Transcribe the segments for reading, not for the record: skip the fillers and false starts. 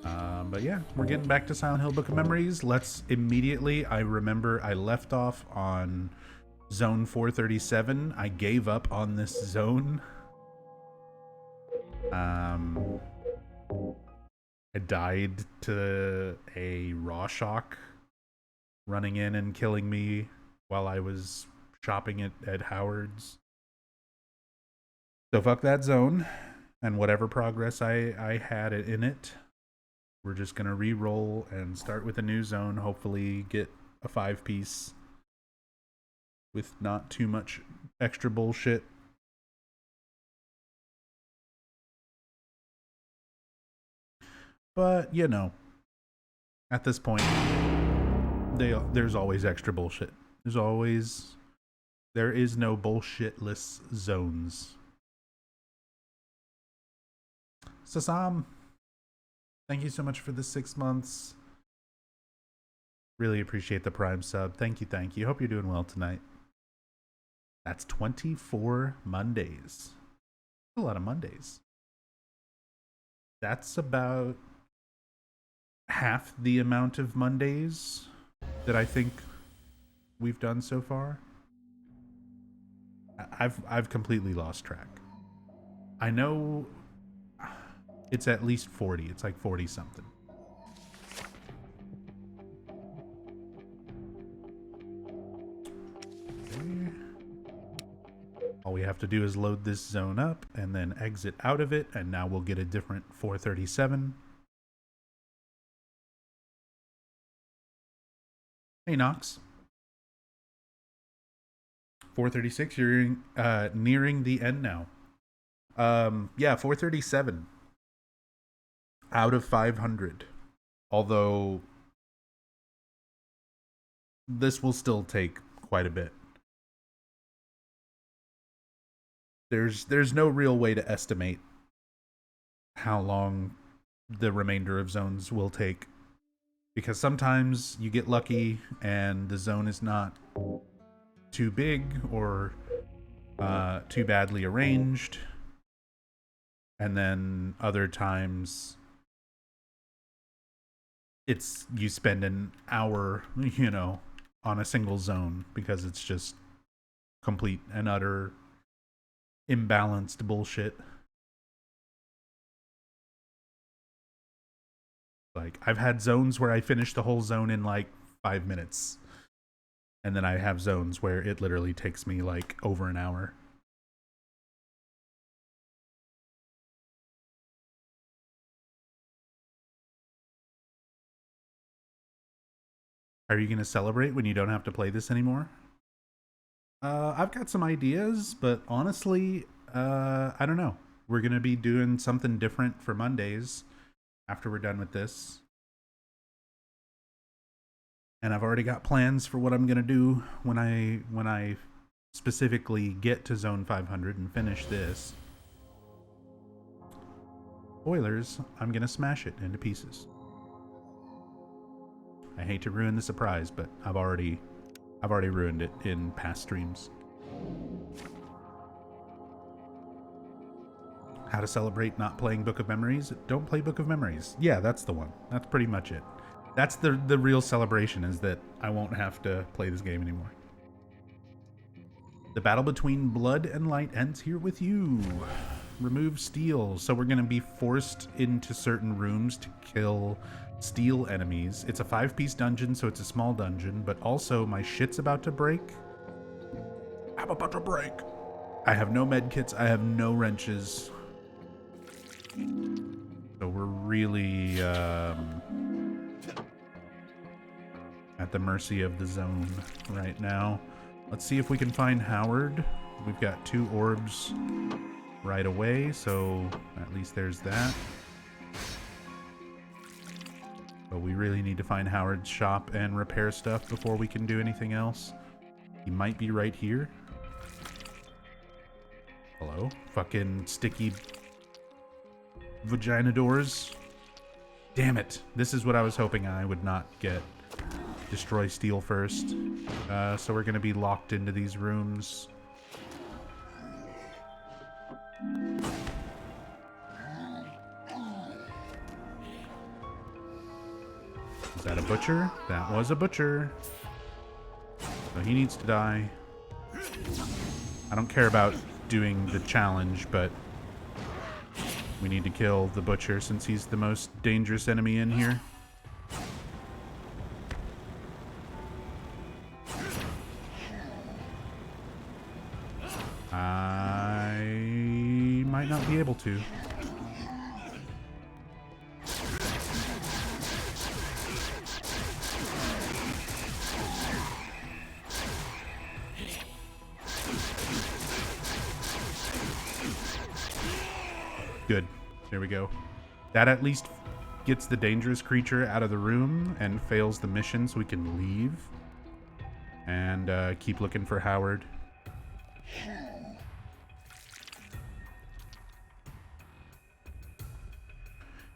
But yeah, we're getting back to Silent Hill Book of Memories. Let's immediately, I remember I left off on Zone 437. I gave up on this zone. I died to a Rorschach running in and killing me while I was shopping at Howard's. So fuck that zone and whatever progress I had in it. We're just gonna re-roll and start with a new zone. Hopefully get a 5-piece with not too much extra bullshit. But you know, at this point, there's always extra bullshit. There is no bullshitless zones. Sasam, thank you so much for the 6 months. Really appreciate the Prime sub. Thank you. Hope you're doing well tonight. That's 24 Mondays. A lot of Mondays. That's about half the amount of Mondays that I think we've done so far. I've completely lost track. I know it's at least 40. It's like 40 something. Okay. All we have to do is load this zone up and then exit out of it, and now we'll get a different 437. Hey, Nox. 436, you're nearing the end now. Yeah, 437 out of 500. Although this will still take quite a bit. There's no real way to estimate how long the remainder of zones will take, because sometimes you get lucky and the zone is not too big or too badly arranged, and then other times it's you spend an hour, on a single zone because it's just complete and utter imbalanced bullshit. Like, I've had zones where I finish the whole zone in like 5 minutes, and then I have zones where it literally takes me like over an hour. Are you going to celebrate when you don't have to play this anymore? I've got some ideas, but honestly, I don't know. We're going to be doing something different for Mondays after we're done with this. And I've already got plans for what I'm going to do when I specifically get to zone 500 and finish this. Spoilers, I'm going to smash it into pieces. I hate to ruin the surprise, but I've already ruined it in past streams. How to celebrate not playing Book of Memories? Don't play Book of Memories. Yeah, that's the one. That's pretty much it. That's the real celebration, is that I won't have to play this game anymore. The battle between blood and light ends here with you. Remove steel. So we're going to be forced into certain rooms to kill steel enemies. It's a 5-piece dungeon, so it's a small dungeon, but also my shit's about to break. I'm about to break. I have no medkits. I have no wrenches. So we're really at the mercy of the zone right now. Let's see if we can find Howard. We've got 2 orbs right away, so at least there's that. But we really need to find Howard's shop and repair stuff before we can do anything else. He might be right here. Hello? Fucking sticky vagina doors. Damn it. This is what I was hoping I would not get. Destroy steel first. So we're going to be locked into these rooms. Was that a butcher? That was a butcher. So he needs to die. I don't care about doing the challenge, but we need to kill the butcher since he's the most dangerous enemy in here. I might not be able to. Good. There we go. That at least gets the dangerous creature out of the room and fails the mission so we can leave. And keep looking for Howard.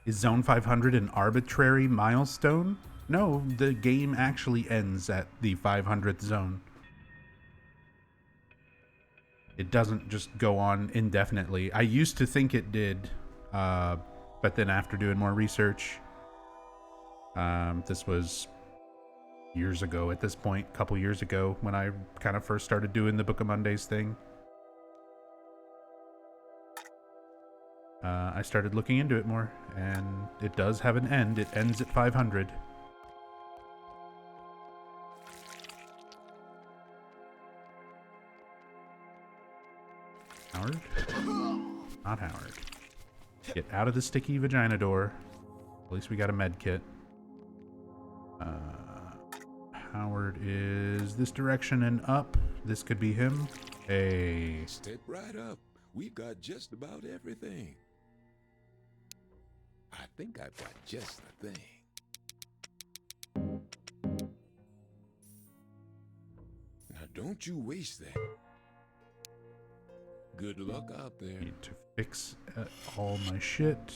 Is Zone 500 an arbitrary milestone? No, the game actually ends at the 500th zone. It doesn't just go on indefinitely. I used to think it did, but then after doing more research, this was years ago at this point, a couple years ago, when I kind of first started doing the Book of Mondays thing. I started looking into it more, and it does have an end. It ends at 500. Howard? Not Howard. Get out of the sticky vagina door. At least we got a med kit. Howard is this direction and up. This could be him. Hey. Step right up. We've got just about everything. I think I've got just the thing. Now don't you waste that. Good luck out there. Need to fix all my shit.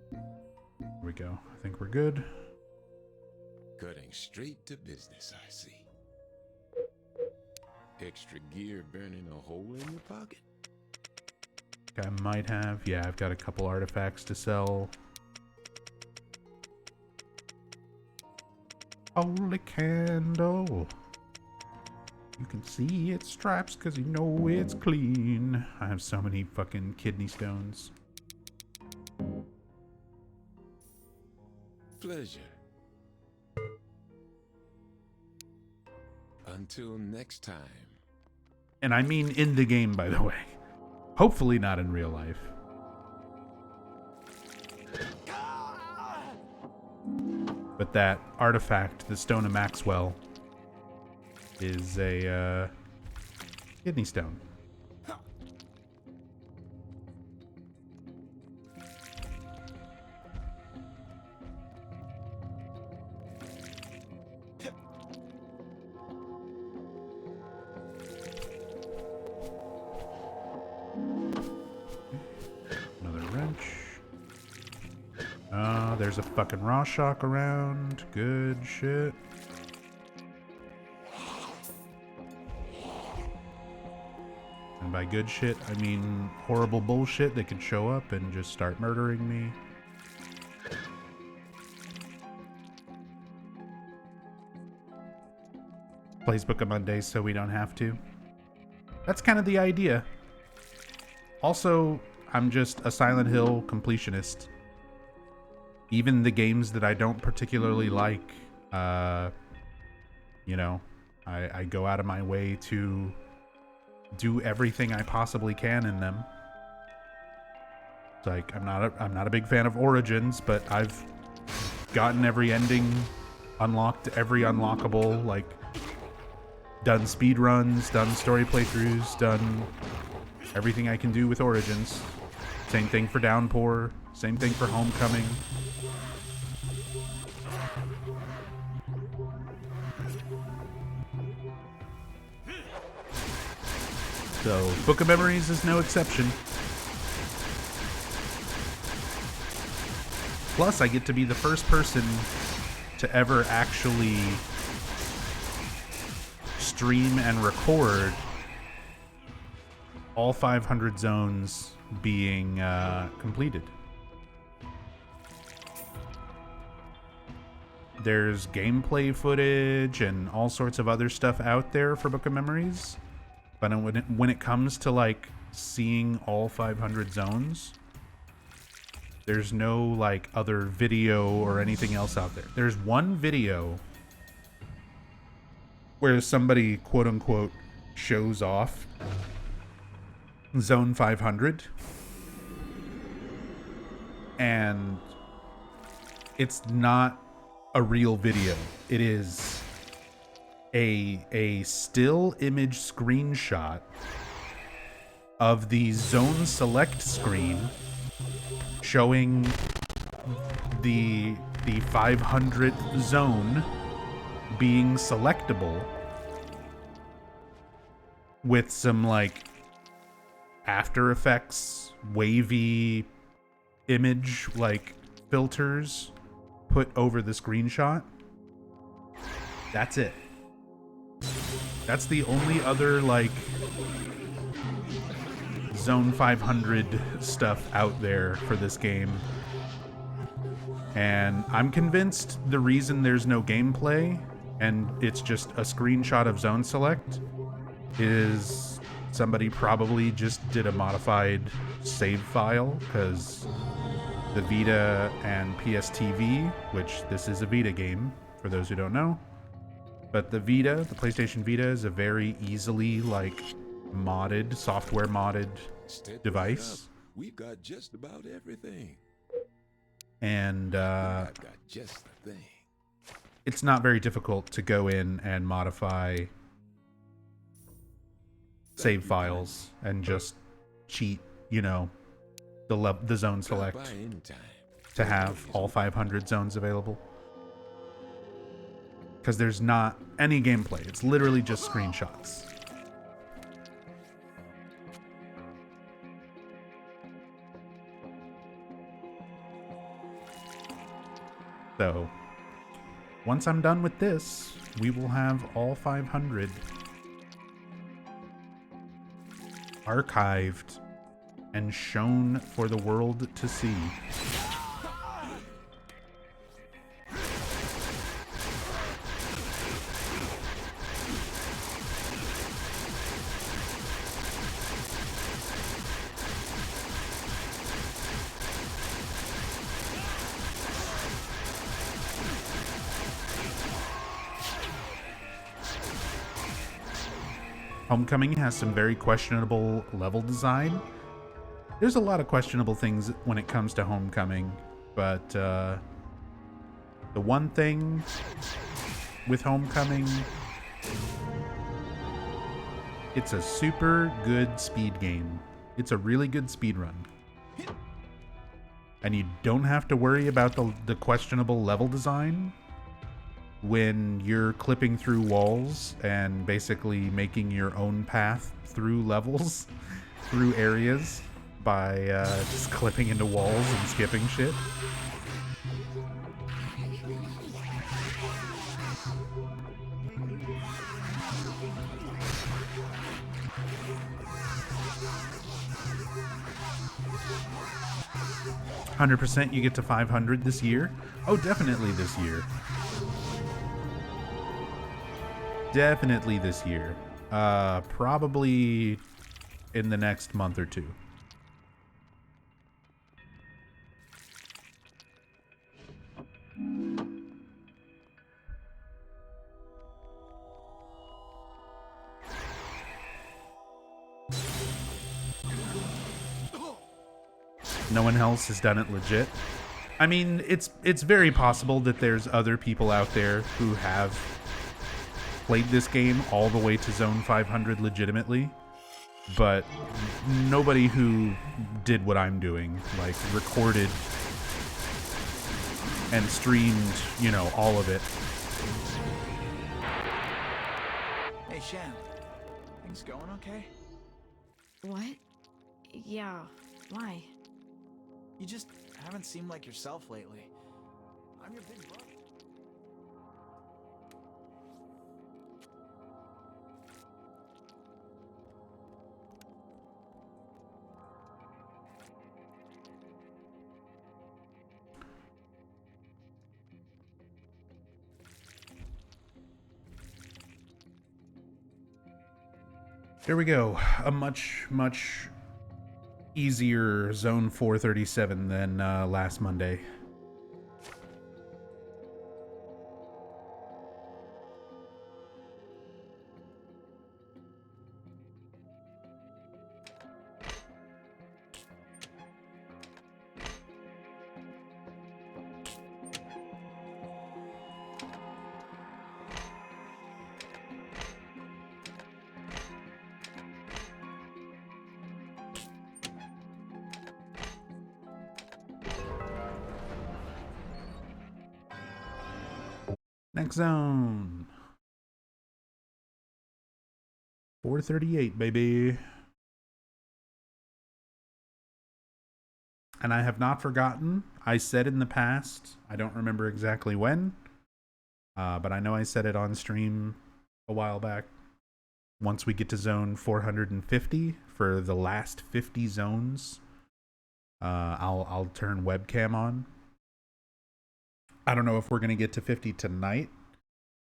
Here we go. I think we're good. Cutting straight to business, I see. Extra gear burning a hole in your pocket. I might have. Yeah, I've got a couple artifacts to sell. Holy candle. You can see its stripes because you know it's clean. I have so many fucking kidney stones. Pleasure. Until next time. And I mean in the game, by the way. Hopefully not in real life. But that artifact, the Stone of Maxwell, is a kidney stone. Another wrench. There's a fucking Rorschach around. Good shit. And by good shit, I mean horrible bullshit that could show up and just start murdering me. Plays Book of Mondays so we don't have to. That's kind of the idea. Also, I'm just a Silent Hill completionist. Even the games that I don't particularly like, you know, I go out of my way to do everything I possibly can in them. It's like I'm not a big fan of Origins, but I've gotten every ending, unlocked every unlockable, like done speed runs, done story playthroughs, done everything I can do with Origins. Same thing for Downpour, same thing for Homecoming. So, Book of Memories is no exception. Plus, I get to be the first person to ever actually stream and record all 500 zones being completed. there's gameplay footage and all sorts of other stuff out there for Book of Memories. But when it comes to like seeing all 500 zones, there's no like other video or anything else out there. There's one video where somebody quote unquote shows off zone 500, and it's not a real video. It is a still image screenshot of the zone select screen showing the 500th zone being selectable with some like After Effects wavy image like filters put over the screenshot. That's it. That's the only other like zone 500 stuff out there for this game. And I'm convinced the reason there's no gameplay and it's just a screenshot of zone select is somebody probably just did a modified save file, because the Vita and PSTV, which this is a Vita game for those who don't know, but the Vita, the PlayStation Vita, is a very easily like modded, software modded device. We've got just about everything. And I've got just the thing. it's not very difficult to go in and modify save files and just cheat, you know, the zone select to have all 500 zones available. Because there's not any gameplay. It's literally just screenshots. So, once I'm done with this, we will have all 500 archived and shown for the world to see. Homecoming has some very questionable level design. There's a lot of questionable things when it comes to Homecoming, but the one thing with Homecoming, it's a super good speed game. It's a really good speed run. And you don't have to worry about the questionable level design when you're clipping through walls and basically making your own path through levels, through areas, by just clipping into walls and skipping shit. %, you get to 500 this year. Oh, definitely this year. Definitely this year. Probably in the next month or two. No one else has done it legit. I mean, it's very possible that there's other people out there who have played this game all the way to Zone 500 legitimately, but nobody who did what I'm doing, like recorded and streamed, you know, all of it. Hey, Shan. Things going okay? What? Yeah, why? You just haven't seemed like yourself lately. I'm your big brother. There we go. A much easier Zone 437 than last Monday. Next zone. 438, baby. And I have not forgotten. I said in the past, I don't remember exactly when, but I know I said it on stream a while back. Once we get to zone 450, for the last 50 zones, I'll turn webcam on. I don't know if we're gonna get to 50 tonight.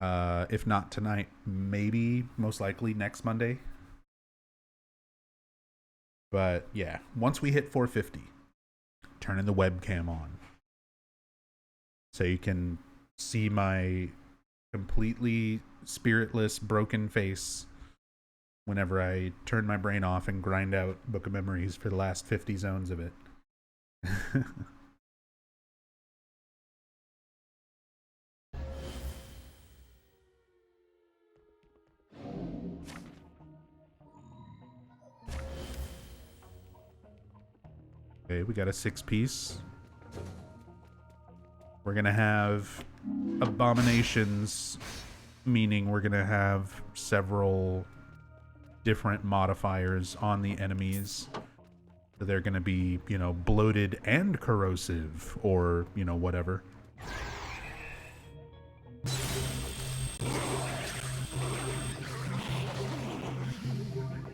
If not tonight, maybe most likely next Monday. But yeah, once we hit 450, turning the webcam on so you can see my completely spiritless, broken face whenever I turn my brain off and grind out Book of Memories for the last 50 zones of it. Okay, we got a 6-piece. We're gonna have abominations, meaning we're gonna have several different modifiers on the enemies. So they're gonna be, you know, bloated and corrosive, or, you know, whatever.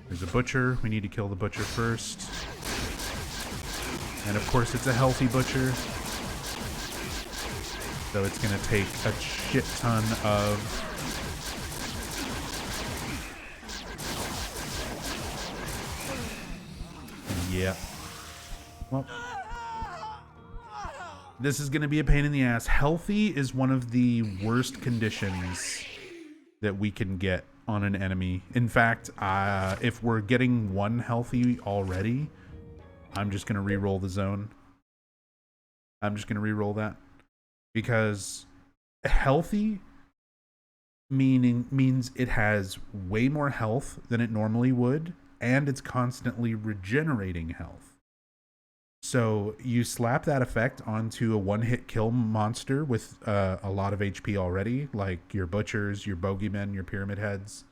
There's a butcher. We need to kill the butcher first. And of course it's a healthy butcher. So it's gonna take a shit ton of yeah. Well, this is gonna be a pain in the ass. Healthy is one of the worst conditions that we can get on an enemy. In fact, if we're getting one healthy already, I'm just gonna re-roll the zone. I'm just gonna re-roll that. Because healthy means it has way more health than it normally would, and it's constantly regenerating health. So you slap that effect onto a one-hit kill monster with a lot of HP already, like your butchers, your bogeymen, your pyramid heads.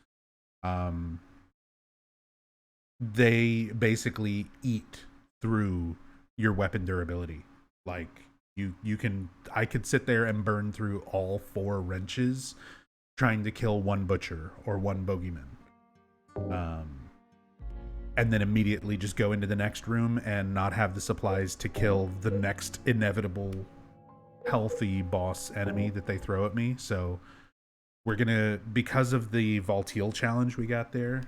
They basically eat through your weapon durability. Like I could sit there and burn through all 4 wrenches trying to kill one butcher or one bogeyman. And then immediately just go into the next room and not have the supplies to kill the next inevitable healthy boss enemy that they throw at me. So we're gonna, because of the Valtiel challenge we got there,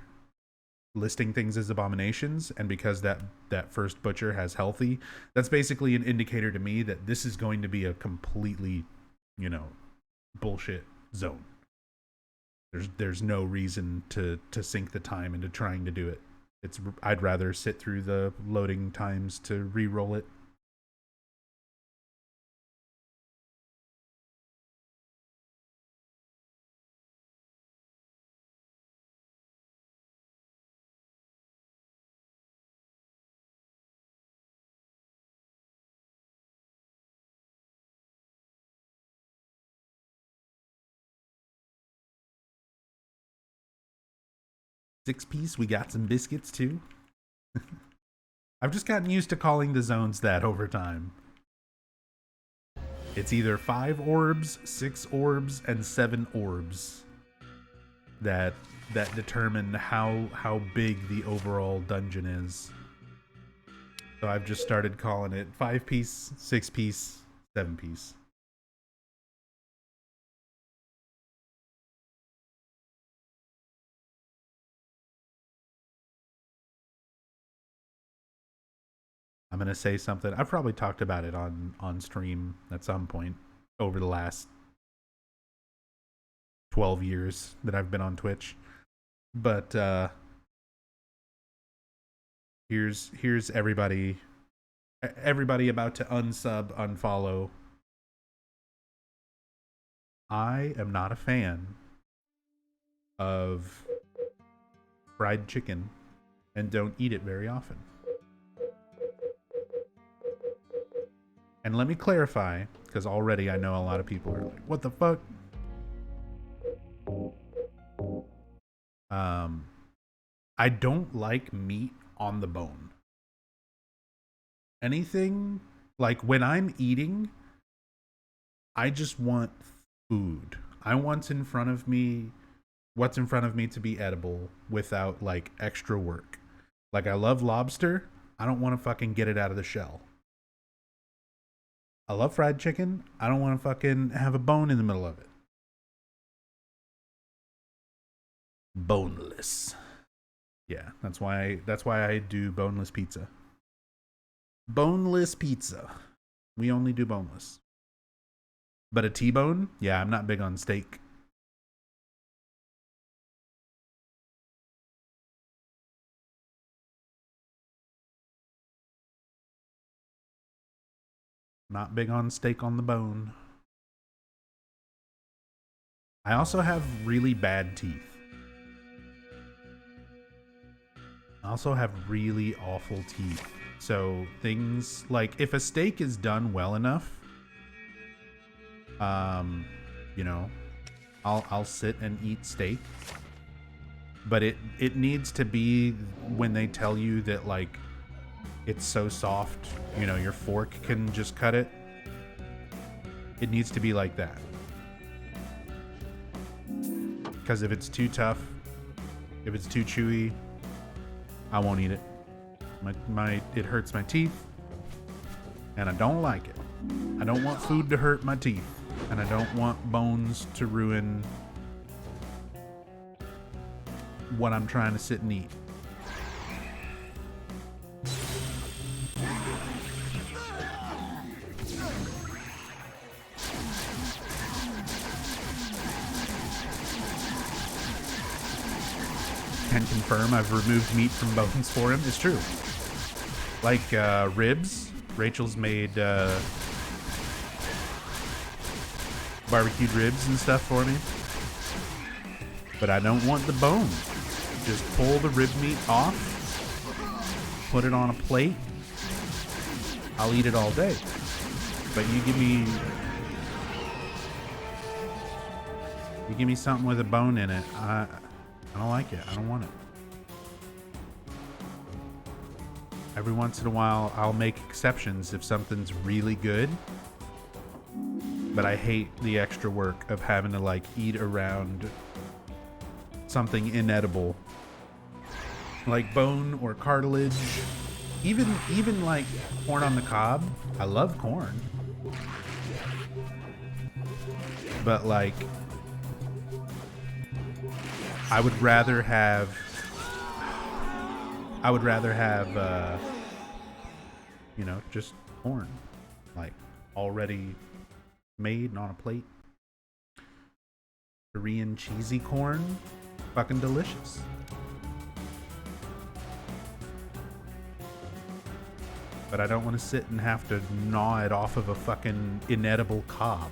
listing things as abominations, and because that first butcher has healthy, that's basically an indicator to me that this is going to be a completely, you know, bullshit zone. There's no reason to sink the time into trying to do it. I'd rather sit through the loading times to re-roll it. Six-piece, we got some biscuits too. I've just gotten used to calling the zones that over time. It's either 5 orbs, 6 orbs, and 7 orbs that determine how big the overall dungeon is. So I've just started calling it 5-piece, 6-piece, 7-piece. I'm gonna say something. I've probably talked about it on stream at some point over the last 12 years that I've been on Twitch. But here's everybody about to unsub, unfollow. I am not a fan of fried chicken and don't eat it very often. And let me clarify, because already I know a lot of people are like, what the fuck? I don't like meat on the bone. Anything, like when I'm eating, I just want food. I want what's in front of me to be edible without like extra work. Like I love lobster. I don't want to fucking get it out of the shell. I love fried chicken. I don't want to fucking have a bone in the middle of it. Boneless. Yeah, that's why I do boneless pizza. Boneless pizza. We only do boneless. But a T-bone? Yeah, I'm not big on steak. Not big on steak on the bone. I also have really bad teeth. I also have really awful teeth. So things like if a steak is done well enough, you know, I'll sit and eat steak. But it needs to be when they tell you that like it's so soft, you know, your fork can just cut it. It needs to be like that. Because if it's too tough, if it's too chewy, I won't eat it. It hurts my teeth, and I don't like it. I don't want food to hurt my teeth, and I don't want bones to ruin what I'm trying to sit and eat. Can confirm I've removed meat from bones for him. It's true. Like ribs. Rachel's made barbecued ribs and stuff for me. But I don't want the bone. Just pull the rib meat off, put it on a plate. I'll eat it all day. But you give me something with a bone in it. I don't like it. I don't want it. Every once in a while, I'll make exceptions if something's really good. But I hate the extra work of having to like eat around something inedible. Like bone or cartilage. Even like corn on the cob. I love corn. But like I would rather have you know, just corn, like already made and on a plate. Korean cheesy corn, fucking delicious. But I don't want to sit and have to gnaw it off of a fucking inedible cob.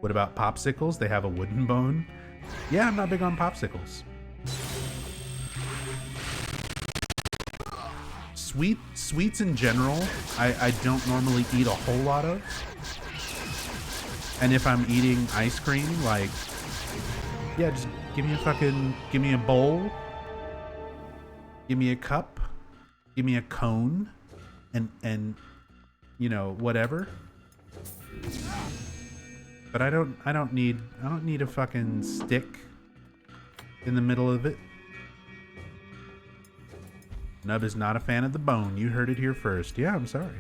What about popsicles? They have a wooden bone. Yeah, I'm not big on popsicles. Sweets in general, I don't normally eat a whole lot of. And if I'm eating ice cream, like, yeah, just give me a bowl, give me a cup, give me a cone, and you know, whatever. But I don't need a fucking stick in the middle of it. Nub is not a fan of the bone. You heard it here first. Yeah, I'm sorry.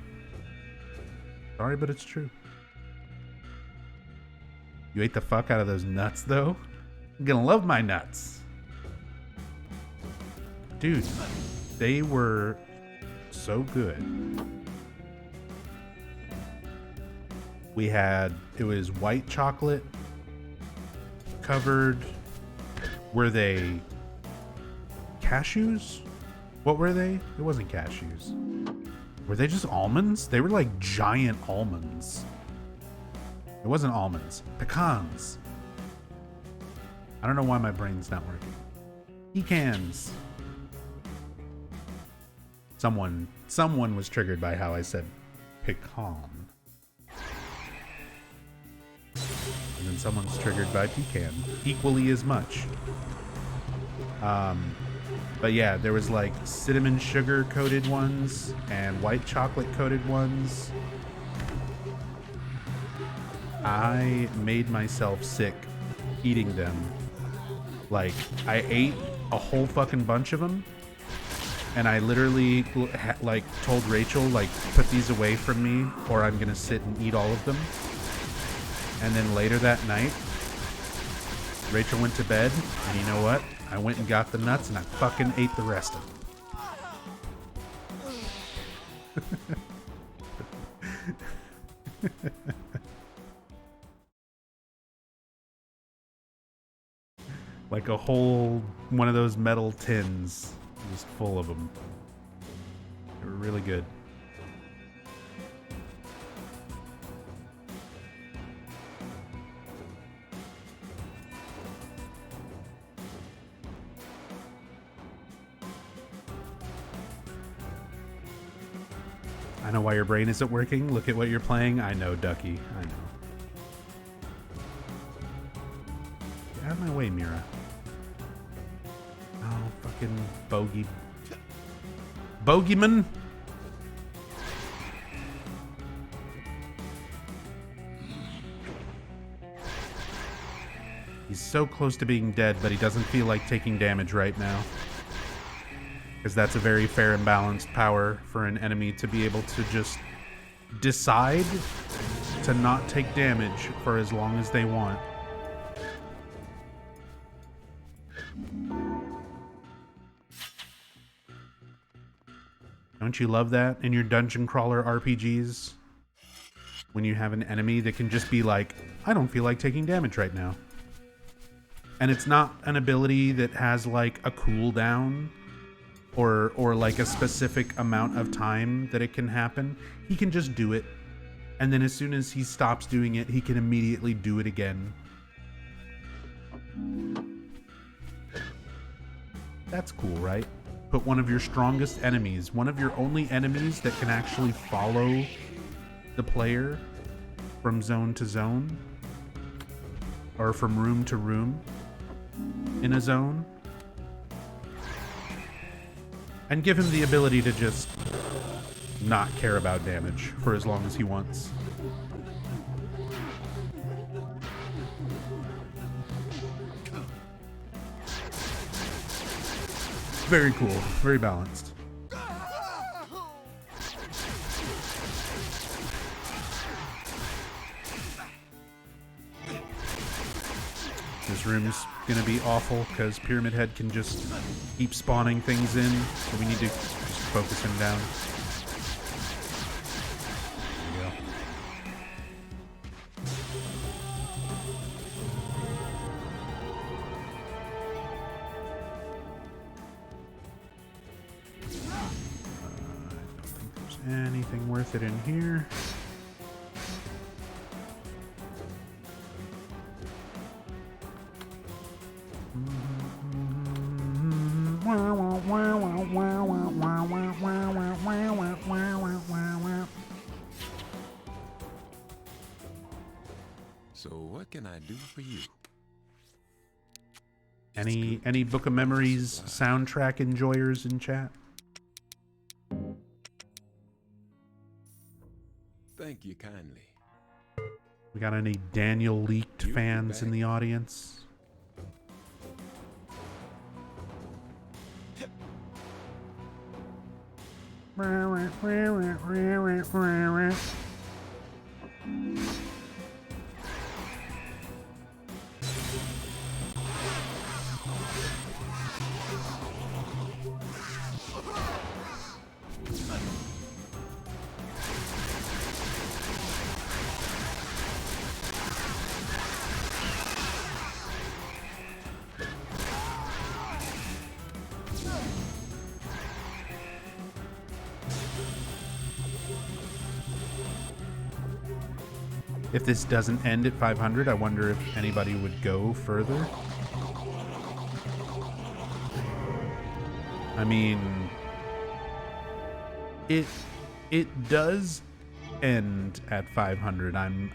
Sorry, but it's true. You ate the fuck out of those nuts, though? I'm gonna love my nuts. Dude, they were so good. We had, it was white chocolate covered. Were they cashews? What were they? It wasn't cashews. Were they just almonds? They were like giant almonds. It wasn't almonds. Pecans. I don't know why my brain's not working. Pecans. Someone was triggered by how I said pecan. And then someone's triggered by pecan. Equally as much. But yeah, there was like cinnamon sugar coated ones and white chocolate coated ones. I made myself sick eating them. Like, I ate a whole fucking bunch of them. And I literally like told Rachel, like, put these away from me or I'm gonna sit and eat all of them. And then later that night, Rachel went to bed, and you know what? I went and got the nuts and I fucking ate the rest of them. Like a whole one of those metal tins just full of them. They were really good. I know why your brain isn't working. Look at what you're playing. I know, Ducky. I know. Get out of my way, Mira. Oh, fucking bogeyman. He's so close to being dead, but he doesn't feel like taking damage right now. Because that's a very fair and balanced power for an enemy to be able to just decide to not take damage for as long as they want. Don't you love that in your dungeon crawler RPGs? When you have an enemy that can just be like, I don't feel like taking damage right now. And it's not an ability that has like a cooldown or like a specific amount of time that it can happen. He can just do it. And then as soon as he stops doing it, he can immediately do it again. That's cool, right? Put one of your strongest enemies, one of your only enemies that can actually follow the player from zone to zone, or from room to room in a zone, and give him the ability to just not care about damage for as long as he wants. Very cool, very balanced. This room's gonna be awful because Pyramid Head can just keep spawning things in, so we need to just focus him down. There we go. I don't think there's anything worth it in here. So what can I do for you? Any Book of Memories soundtrack enjoyers in chat? Thank you kindly. We got any Daniel Leaked You fans in back. the audience? if this doesn't end at 500, I wonder if anybody would go further. I mean, it does end at 500. I'm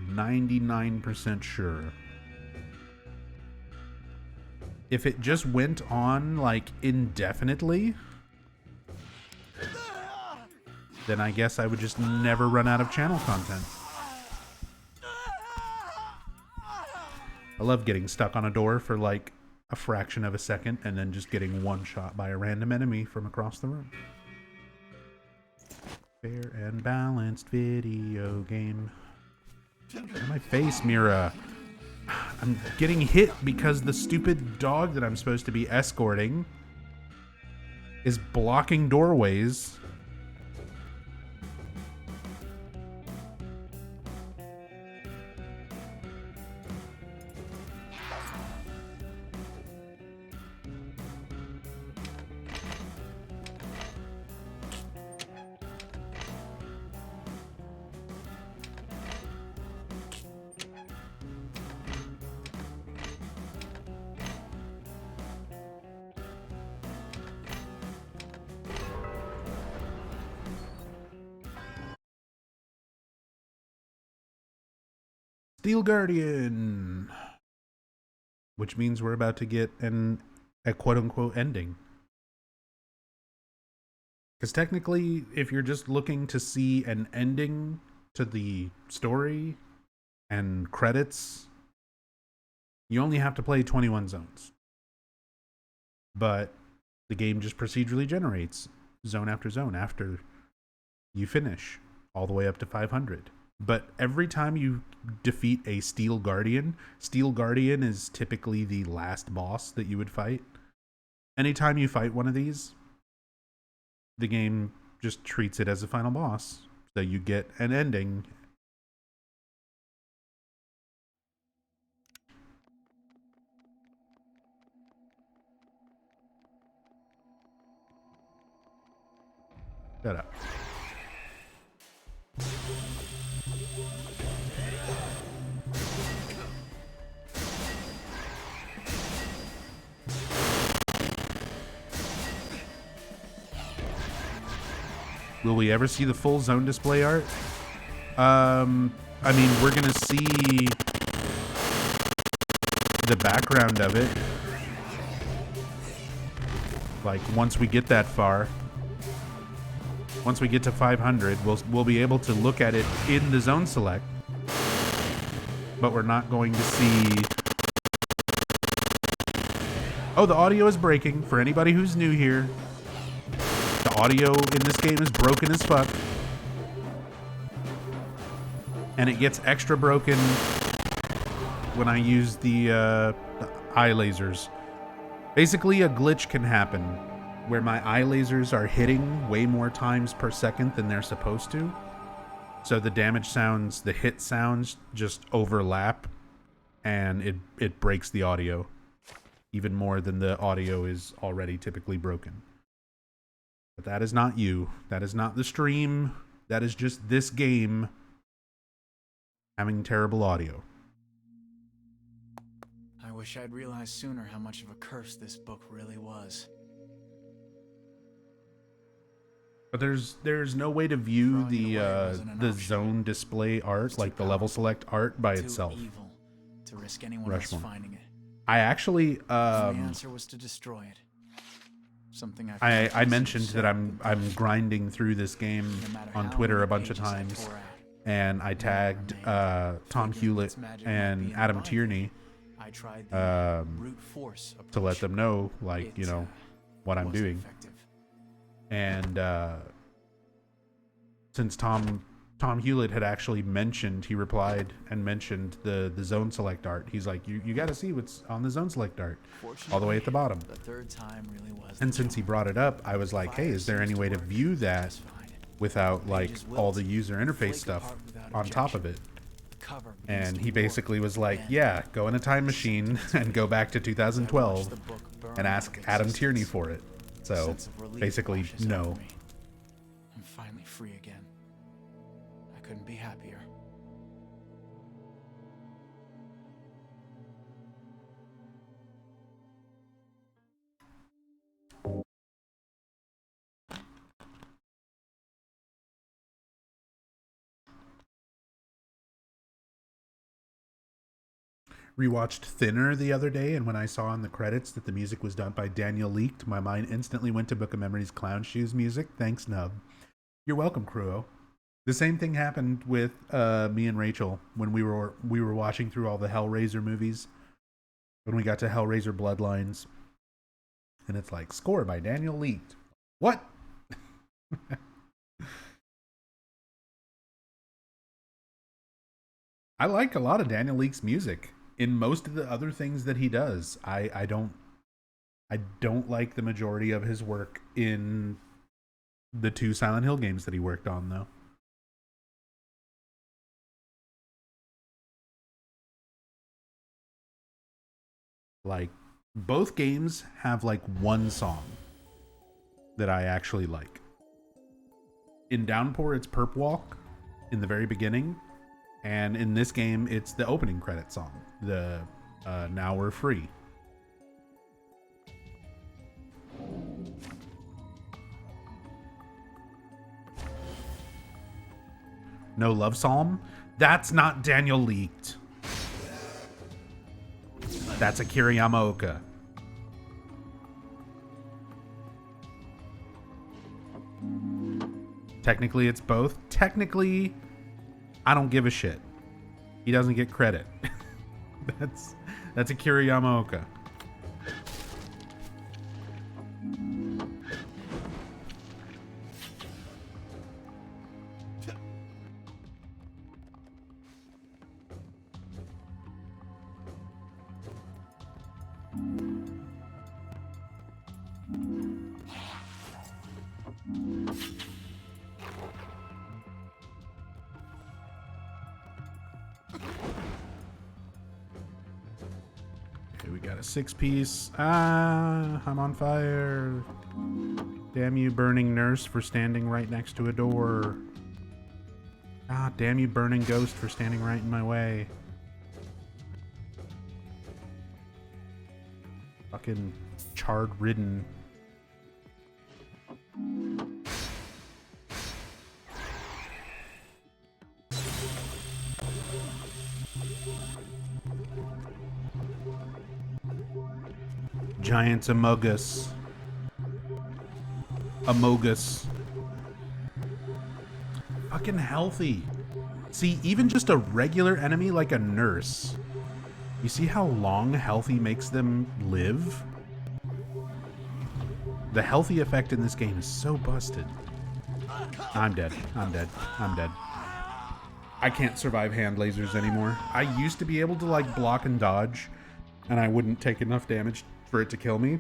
99% sure. If it just went on like indefinitely, then I guess I would just never run out of channel content. I love getting stuck on a door for like a fraction of a second and then just getting one shot by a random enemy from across the room. Fair and balanced video game. My face, Mira. I'm getting hit because the stupid dog that I'm supposed to be escorting is blocking doorways. Steel Guardian, which means we're about to get a quote-unquote ending. Because technically, if you're just looking to see an ending to the story and credits, you only have to play 21 zones. But the game just procedurally generates zone after zone after you finish, all the way up to 500. But every time you defeat a Steel Guardian is typically the last boss that you would fight. Anytime you fight one of these, the game just treats it as a final boss. So you get an ending. Shut up. Will we ever see the full zone display art? I mean, we're gonna see the background of it. Like, once we get that far. Once we get to 500, we'll be able to look at it in the zone select. But we're not going to see... Oh, the audio is breaking. For anybody who's new here, the audio in this game is broken as fuck. And it gets extra broken when I use the eye lasers. Basically, a glitch can happen where my eye lasers are hitting way more times per second than they're supposed to. So the damage sounds, the hit sounds just overlap, and it breaks the audio even more than the audio is already typically broken. But that is not you. That is not the stream. That is just this game having terrible audio. I wish I'd realized sooner how much of a curse this book really was. But there's no way to view the zone display art, like the level select art, by itself. Evil to risk anyone else finding it. I actually the answer was to destroy it. Something I mentioned that I'm grinding through this game on Twitter a bunch of times, and I tagged Tom Hewlett and Adam Tierney to let them know, like, you know, what I'm doing. And since Tom Hewlett had actually mentioned, he replied and mentioned the zone select art. He's like, you got to see what's on the zone select art, all the way at the bottom. The third time really was. And since he brought it up, I was like, hey, is there any way to view that without like all the user interface stuff on top of it? And he basically was like, yeah, go in a time machine and go back to 2012 and ask Adam Tierney for it. So basically, no. I'm finally free again. I couldn't be happier. rewatched Thinner the other day, and when I saw in the credits that the music was done by Daniel Leaked, my mind instantly went to Book of Memories Clown Shoes music. Thanks, Nub. You're welcome, Cruo. The same thing happened with me and Rachel when we were watching through all the Hellraiser movies. When we got to Hellraiser Bloodlines, and it's like, score by Daniel Leaked. What? I like a lot of Daniel Leak's music. In most of the other things that he does, I don't like the majority of his work in the 2 Silent Hill games that he worked on, though. Like, both games have like one song that I actually like. In Downpour, it's Perp Walk in the very beginning. And in this game, it's the opening credit song, the Now We're Free. No Love Psalm? That's not Daniel Leaked. That's Akira Yamaoka. Technically, it's both. Technically, I don't give a shit. He doesn't get credit. That's Akira Yamaoka. Okay, we got a 6-piece. Ah, I'm on fire. Damn you, burning nurse, for standing right next to a door. Ah, damn you, burning ghost, for standing right in my way. Fucking charred-ridden. Giant Amogus. Fucking healthy. See, even just a regular enemy like a nurse. You see how long healthy makes them live? The healthy effect in this game is so busted. I'm dead. I'm dead. I'm dead. I can't survive hand lasers anymore. I used to be able to like block and dodge, and I wouldn't take enough damage for it to kill me.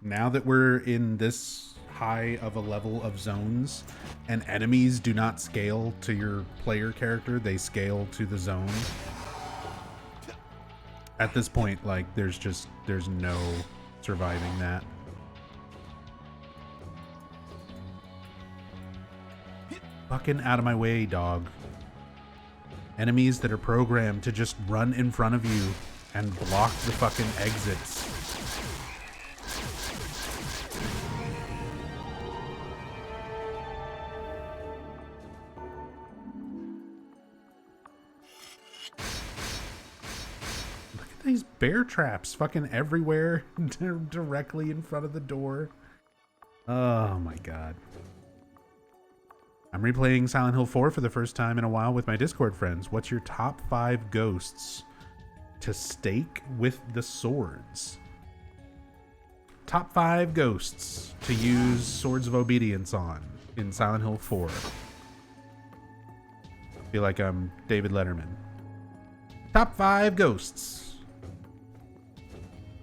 Now that we're in this high of a level of zones and enemies do not scale to your player character, they scale to the zone. At this point, like, there's no surviving that. Fucking out of my way, dog. Enemies that are programmed to just run in front of you and block the fucking exits. Look at these bear traps fucking everywhere, directly in front of the door. Oh my god. I'm replaying Silent Hill 4 for the first time in a while with my Discord friends. What's your top 5 ghosts to stake with the swords? Top 5 ghosts to use Swords of Obedience on in Silent Hill 4. Feel like I'm David Letterman. Top 5 ghosts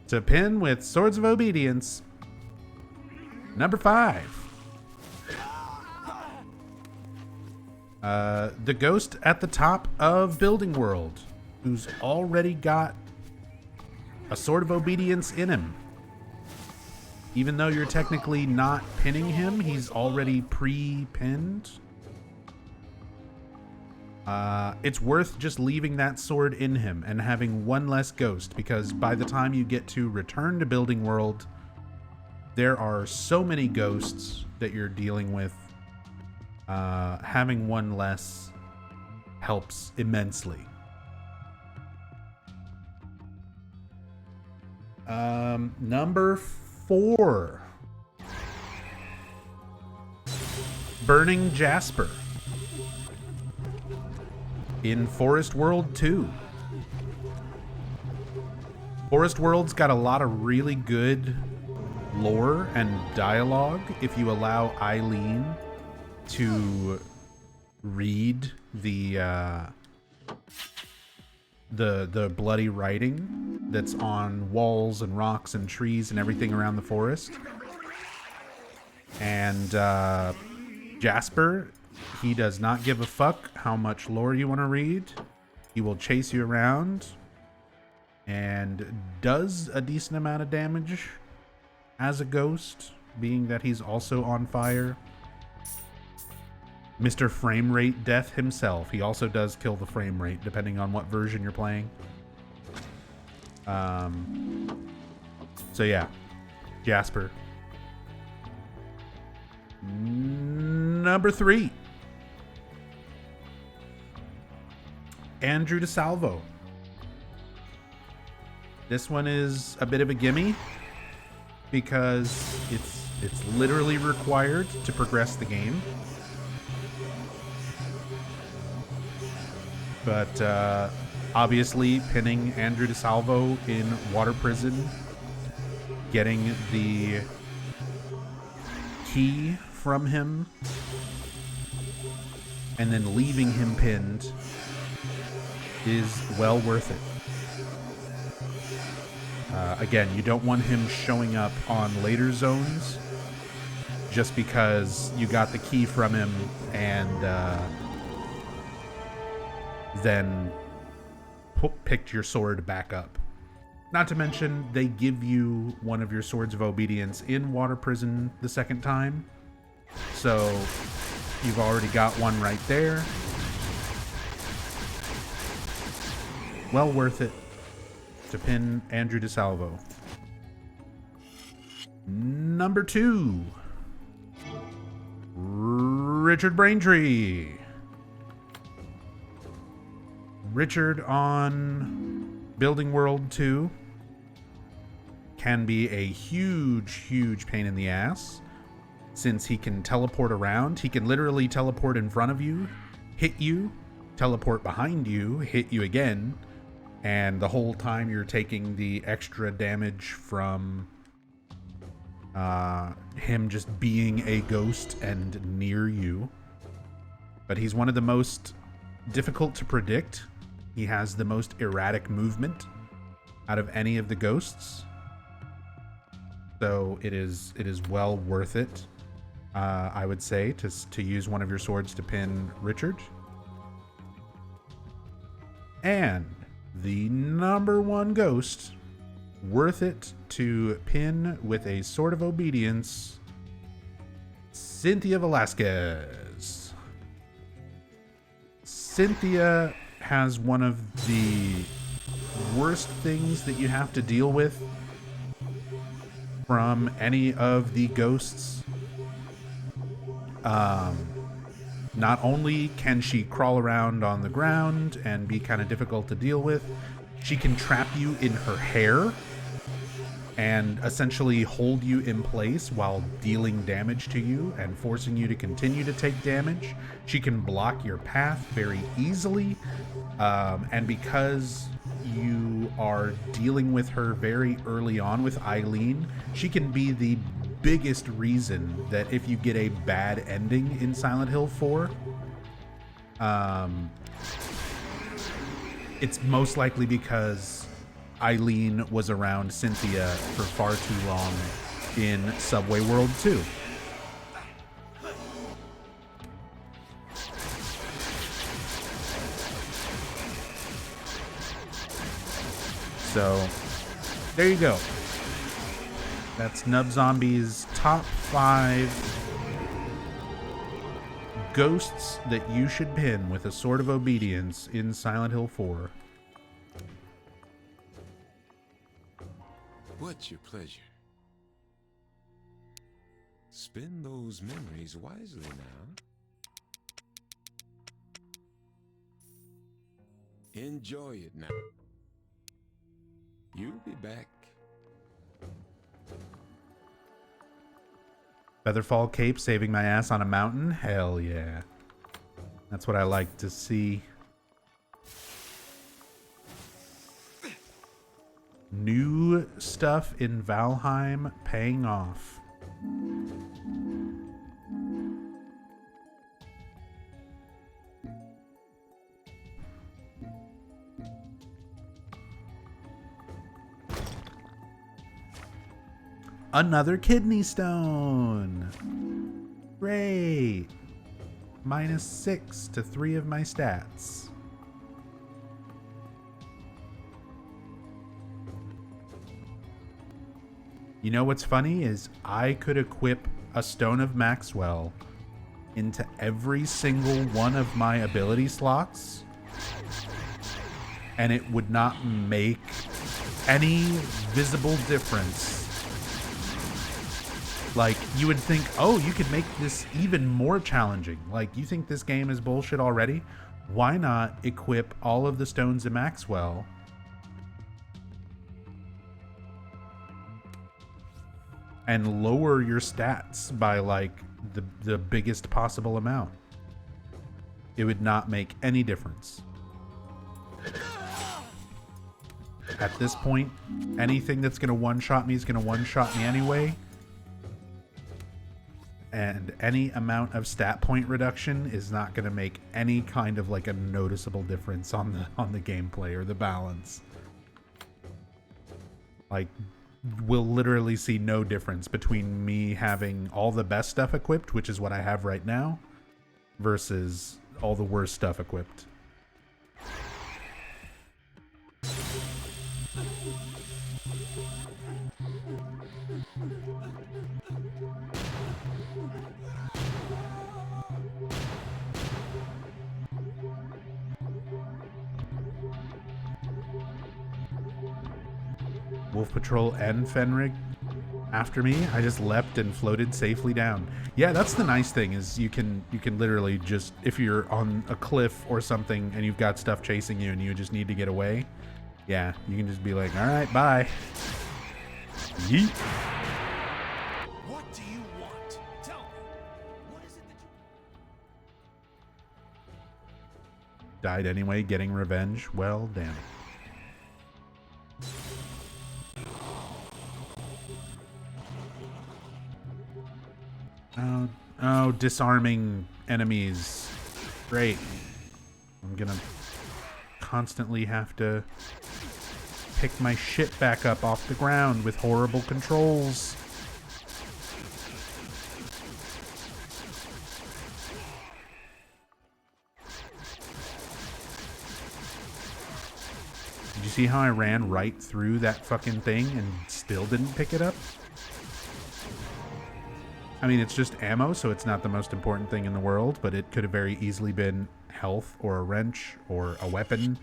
to pin with Swords of Obedience. Number 5. The ghost at the top of Building World, who's already got a Sword of Obedience in him. Even though you're technically not pinning him, he's already pre-pinned. It's worth just leaving that sword in him and having one less ghost, because by the time you get to return to Building World, there are so many ghosts that you're dealing with. Having one less helps immensely. Number 4. Burning Jasper in Forest World 2. Forest World's got a lot of really good lore and dialogue if you allow Eileen to read the bloody writing that's on walls and rocks and trees and everything around the forest. And Jasper, he does not give a fuck how much lore you want to read. He will chase you around and does a decent amount of damage as a ghost, being that he's also on fire. Mr. Frame Rate Death himself, he also does kill the frame rate depending on what version you're playing. So yeah, Jasper. Number 3, Andrew DeSalvo. This one is a bit of a gimme because it's literally required to progress the game. But obviously pinning Andrew DeSalvo in water prison, getting the key from him, and then leaving him pinned is well worth it. Again, you don't want him showing up on later zones just because you got the key from him and then picked your sword back up. Not to mention, they give you one of your Swords of Obedience in water prison the second time. So you've already got one right there. Well worth it to pin Andrew DeSalvo. Number 2, Richard Braintree. Richard on Building World 2 can be a huge pain in the ass since he can teleport around. He can literally teleport in front of you, hit you, teleport behind you, hit you again, and the whole time you're taking the extra damage from him just being a ghost and near you. But he's one of the most difficult to predict. He has the most erratic movement out of any of the ghosts. So it is well worth it, I would say, to use one of your swords to pin Richard. And the number 1 ghost, worth it to pin with a Sword of Obedience, Cynthia Velasquez. Cynthia has one of the worst things that you have to deal with from any of the ghosts. Not only can she crawl around on the ground and be kind of difficult to deal with, she can trap you in her hair and essentially hold you in place while dealing damage to you and forcing you to continue to take damage. She can block your path very easily, and because you are dealing with her very early on with Eileen, she can be the biggest reason that if you get a bad ending in Silent Hill 4, it's most likely because Eileen was around Cynthia for far too long in Subway World 2. So, there you go. That's Nub Zombie's top 5 ghosts that you should pin with a Sword of Obedience in Silent Hill 4. What's your pleasure? Spend those memories wisely now. Enjoy it now. You'll be back Featherfall Cape saving my ass on a mountain? Hell yeah. That's what I like to see. New stuff in Valheim paying off. Another kidney stone. Great. -6 to 3 of my stats. You know what's funny is I could equip a Stone of Maxwell into every single one of my ability slots, and it would not make any visible difference. Like, you would think, oh, you could make this even more challenging. Like, you think this game is bullshit already? Why not equip all of the Stones of Maxwell and lower your stats by, like, the biggest possible amount? It would not make any difference. At this point, anything that's going to one-shot me is going to one-shot me anyway. And any amount of stat point reduction is not going to make any kind of like a noticeable difference on the gameplay or the balance. Like, we'll literally see no difference between me having all the best stuff equipped, which is what I have right now, versus all the worst stuff equipped. Wolf Patrol and Fenrig after me. I just leapt and floated safely down. Yeah, that's the nice thing, is you can literally just, if you're on a cliff or something and you've got stuff chasing you and you just need to get away, yeah, you can just be like, all right, bye. Yeet. What do you want? Tell me. What is it that you... Died anyway, getting revenge. Well, damn it. Oh, disarming enemies. Great. I'm gonna constantly have to pick my shit back up off the ground with horrible controls. Did you see how I ran right through that fucking thing and still didn't pick it up? I mean, it's just ammo, so it's not the most important thing in the world, but it could have very easily been health or a wrench or a weapon.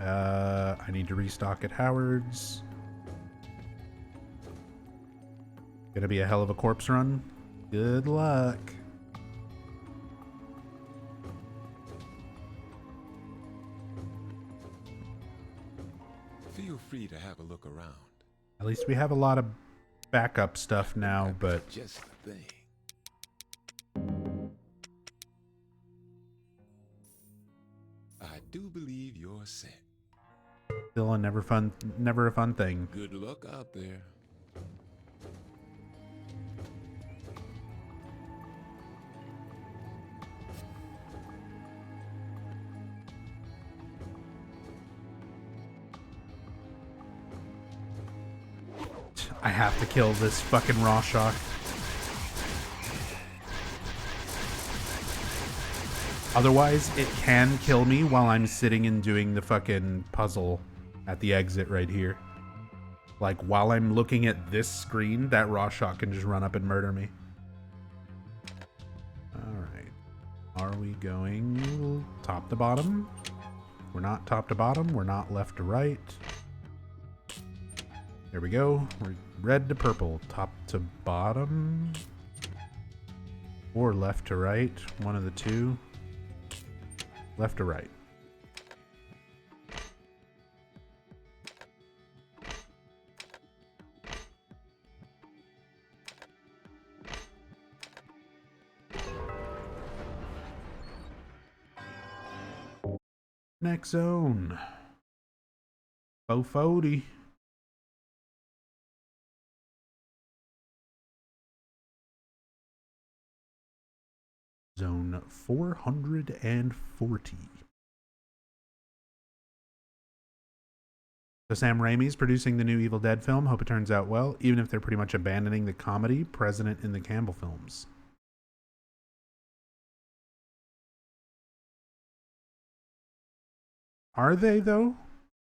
I need to restock at Howard's. Gonna be a hell of a corpse run. Good luck. Feel free to have a look around. At least we have a lot of backup stuff now, but Just the thing. I do believe you're set. still a never a fun thing. Good luck out there. I have to kill this fucking Rorschach. Otherwise, it can kill me while I'm sitting and doing the fucking puzzle at the exit right here. Like, while I'm looking at this screen, that Rorschach can just run up and murder me. Alright. Are we going top to bottom? We're not top to bottom. We're not left to right. There we go. We're red to purple. Top to bottom. Or left to right. One of the two. Left to right. Next zone. Bofody. Zone 440. So Sam Raimi's producing the new Evil Dead film. Hope it turns out well, even if they're pretty much abandoning the comedy present in the Campbell films. Are they though?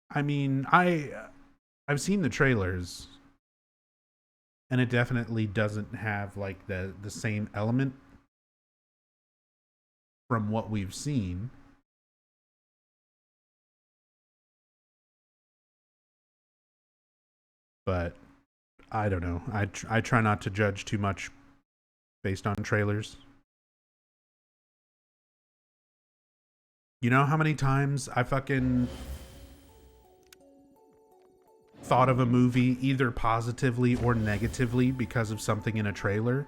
I mean, I've seen the trailers, and it definitely doesn't have like the same element from what we've seen. But I don't know. I try not to judge too much based on trailers. You know how many times I fucking thought of a movie either positively or negatively because of something in a trailer,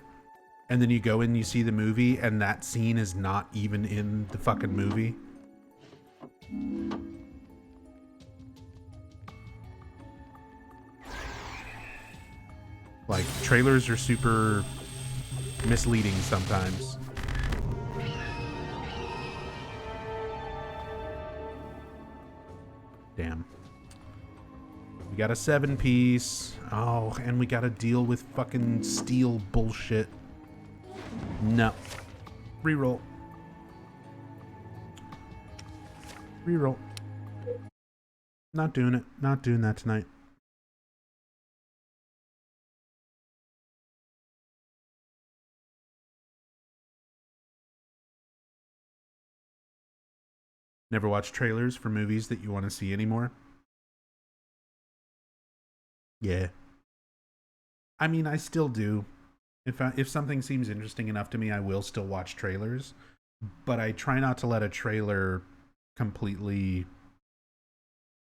and then you go and you see the movie and that scene is not even in the fucking movie? Like, trailers are super misleading sometimes. Damn. We got a 7-piece. Oh, and we gotta deal with fucking steel bullshit. No. Reroll. Reroll. Not doing it. Not doing that tonight. Never watch trailers for movies that you want to see anymore? Yeah. I mean, I still do. If something seems interesting enough to me, I will still watch trailers. But I try not to let a trailer completely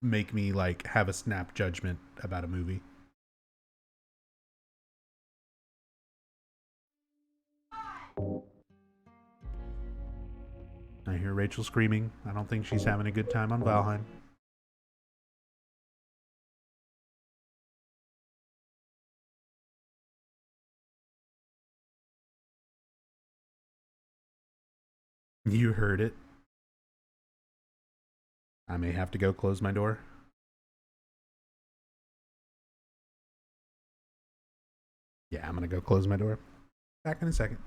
make me like have a snap judgment about a movie. I hear Rachel screaming. I don't think she's having a good time on Valheim. You heard it. I may have to go close my door. Yeah, I'm gonna go close my door. Back in a second.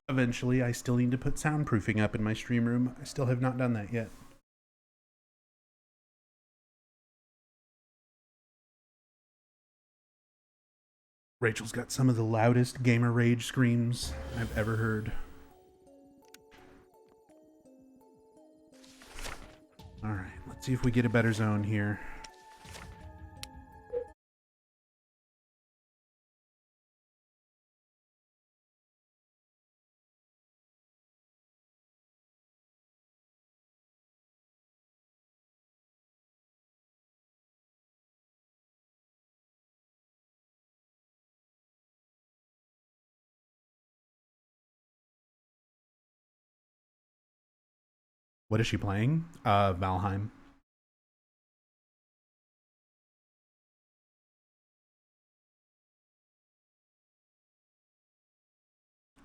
Eventually, I still need to put soundproofing up in my stream room. I still have not done that yet. Rachel's got some of the loudest gamer rage screams I've ever heard. Alright, let's see if we get a better zone here. What is she playing? Valheim.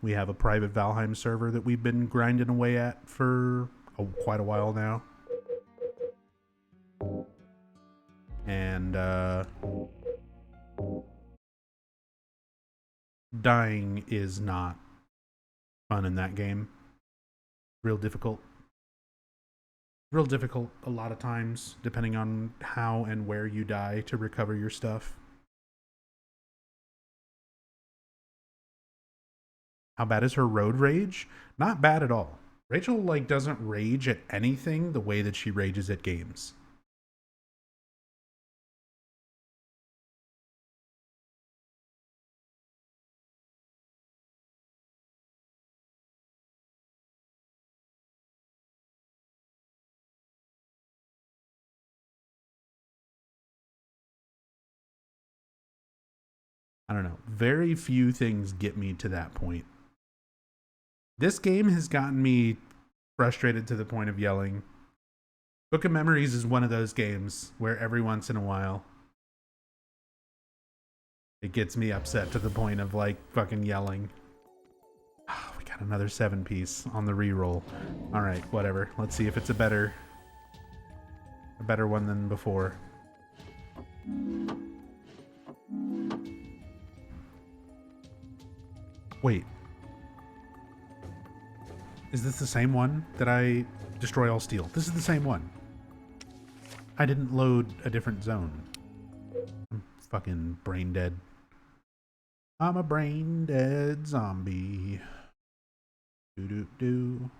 We have a private Valheim server that we've been grinding away at for quite a while now. And dying is not fun in that game. Real difficult. Real difficult a lot of times, depending on how and where you die to recover your stuff. How bad is her road rage? Not bad at all. Rachel like doesn't rage at anything the way that she rages at games. I don't know. Very few things get me to that point. This game has gotten me frustrated to the point of yelling. Book of Memories is one of those games where every once in a while it gets me upset to the point of like fucking yelling. Oh, we got another 7-piece on the reroll. All right, whatever. Let's see if it's a better one than before. Wait. Is this the same one that I destroy all steel? This is the same one. I didn't load a different zone. I'm fucking brain dead. I'm a brain dead zombie. Do.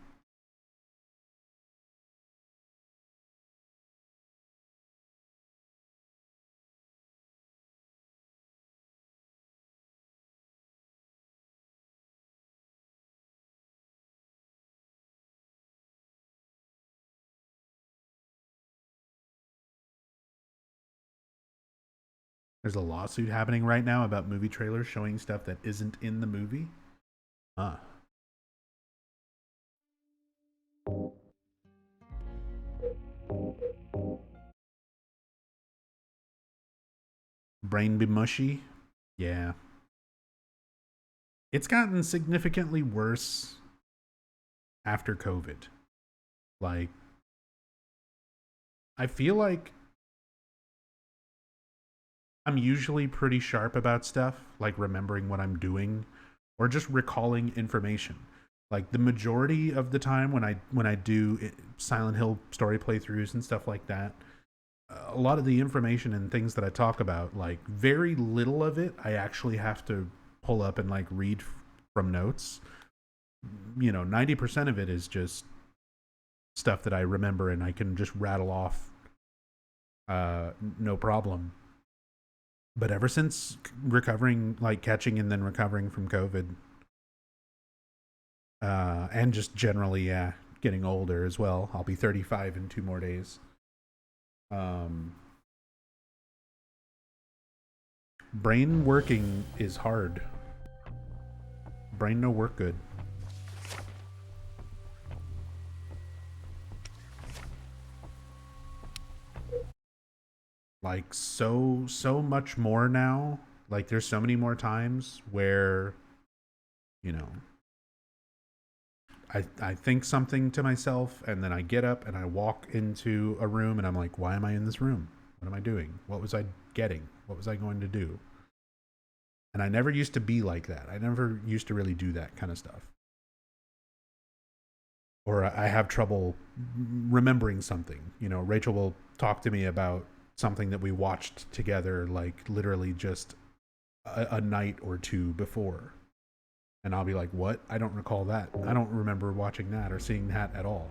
There's a lawsuit happening right now about movie trailers showing stuff that isn't in the movie. Huh. Brain be mushy? Yeah. It's gotten significantly worse after COVID. Like, I feel like I'm usually pretty sharp about stuff, like remembering what I'm doing or just recalling information. Like the majority of the time when I do Silent Hill story playthroughs and stuff like that, a lot of the information and things that I talk about, like very little of it I actually have to pull up and like read from notes. 90% of it is just stuff that I remember and I can just rattle off no problem. But ever since recovering, like catching and then recovering from COVID, and just generally, getting older as well. I'll be 35 in 2 more days. Brain working is hard. Brain no work good. Like so much more now. Like there's so many more times where, I think something to myself and then I get up and I walk into a room and I'm like, why am I in this room? What am I doing? What was I getting? What was I going to do? And I never used to be like that. I never used to really do that kind of stuff. Or I have trouble remembering something. Rachel will talk to me about something that we watched together, like literally just a night or two before. And I'll be like, what? I don't recall that. I don't remember watching that or seeing that at all.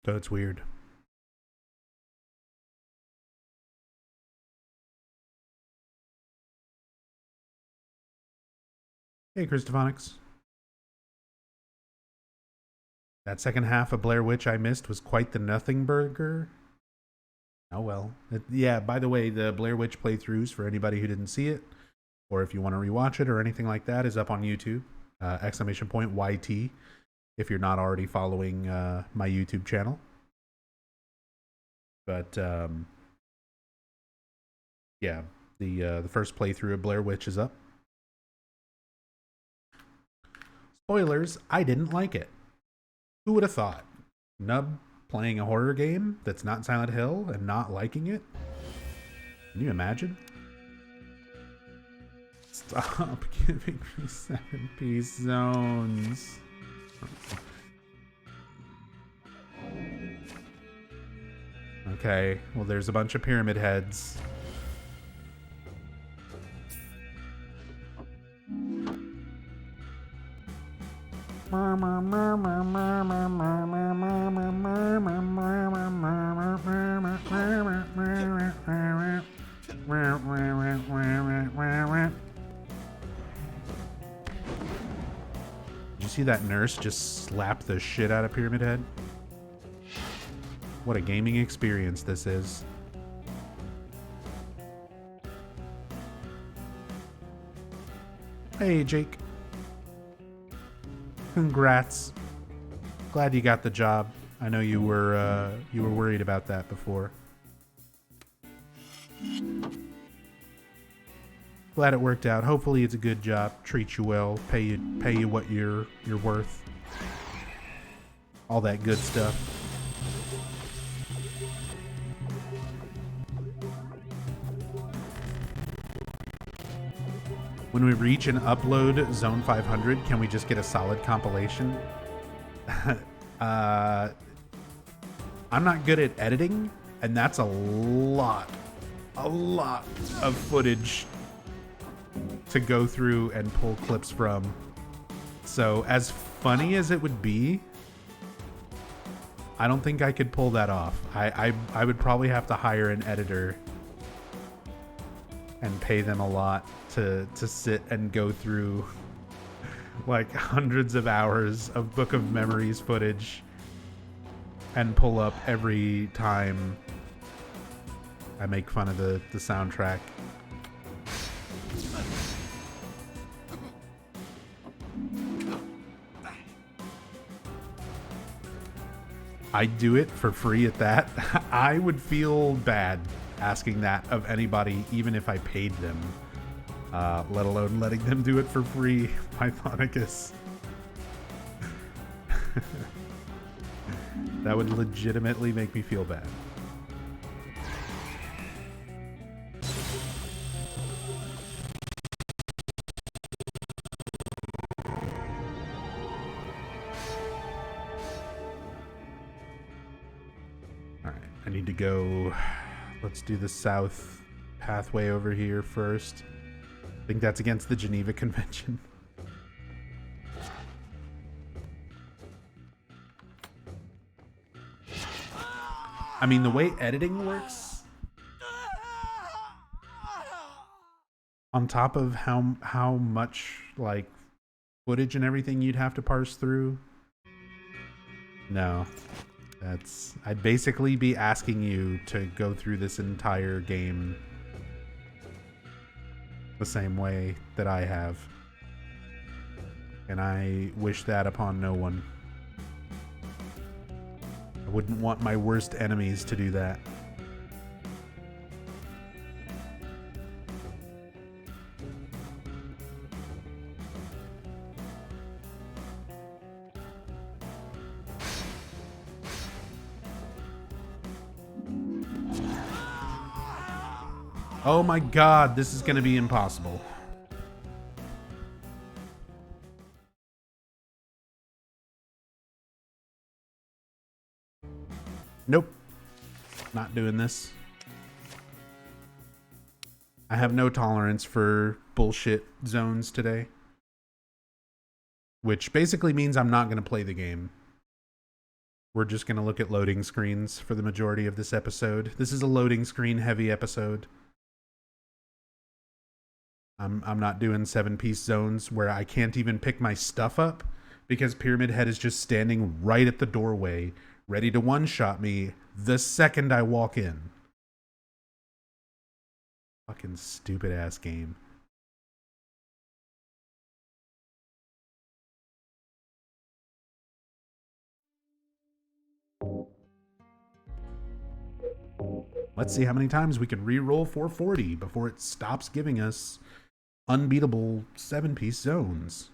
So it's weird. Hey, Christophonics. That second half of Blair Witch I missed was quite the nothing burger. Oh well. Yeah, by the way, the Blair Witch playthroughs, for anybody who didn't see it, or if you want to rewatch it or anything like that, is up on YouTube. !YT, if you're not already following my YouTube channel. But yeah, the first playthrough of Blair Witch is up. Spoilers, I didn't like it. Who would have thought? Nub playing a horror game that's not Silent Hill and not liking it? Can you imagine? Stop giving me 7-piece zones. Okay, well there's a bunch of pyramid heads. Did you see that nurse just slap the shit out of Pyramid Head? What a gaming experience this is. Hey, Jake. Congrats. Glad you got the job. I know you were worried about that before. Glad it worked out. Hopefully it's a good job. Treat you well. Pay you what you're worth. All that good stuff. When we reach and upload Zone 500, can we just get a solid compilation? I'm not good at editing, and that's a lot of footage to go through and pull clips from. So as funny as it would be, I don't think I could pull that off. I would probably have to hire an editor and pay them a lot to sit and go through like hundreds of hours of Book of Memories footage and pull up every time I make fun of the soundtrack. I'd do it for free at that. I would feel bad asking that of anybody, even if I paid them, let alone letting them do it for free. Pythonicus. That would legitimately make me feel bad. Alright, I need to go. Let's do the south pathway over here first. I think that's against the Geneva Convention. I mean, the way editing works, on top of how much like footage and everything you'd have to parse through, no, I'd basically be asking you to go through this entire game the same way that I have, and I wish that upon no one. I wouldn't want my worst enemies to do that. Oh my god, this is gonna be impossible. Nope. Not doing this. I have no tolerance for bullshit zones today. Which basically means I'm not going to play the game. We're just going to look at loading screens for the majority of this episode. This is a loading screen heavy episode. I'm not doing 7-piece zones where I can't even pick my stuff up because Pyramid Head is just standing right at the doorway, ready to one-shot me the second I walk in. Fucking stupid ass game. Let's see how many times we can re-roll 440 before it stops giving us unbeatable 7-piece zones.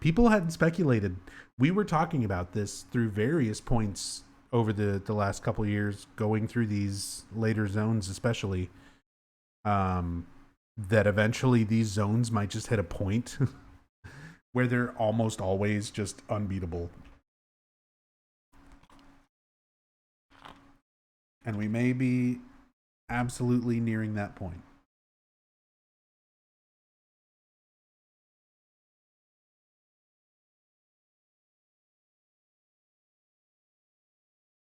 People had speculated. We were talking about this through various points over the last couple of years, going through these later zones especially, that eventually these zones might just hit a point where they're almost always just unbeatable. And we may be absolutely nearing that point.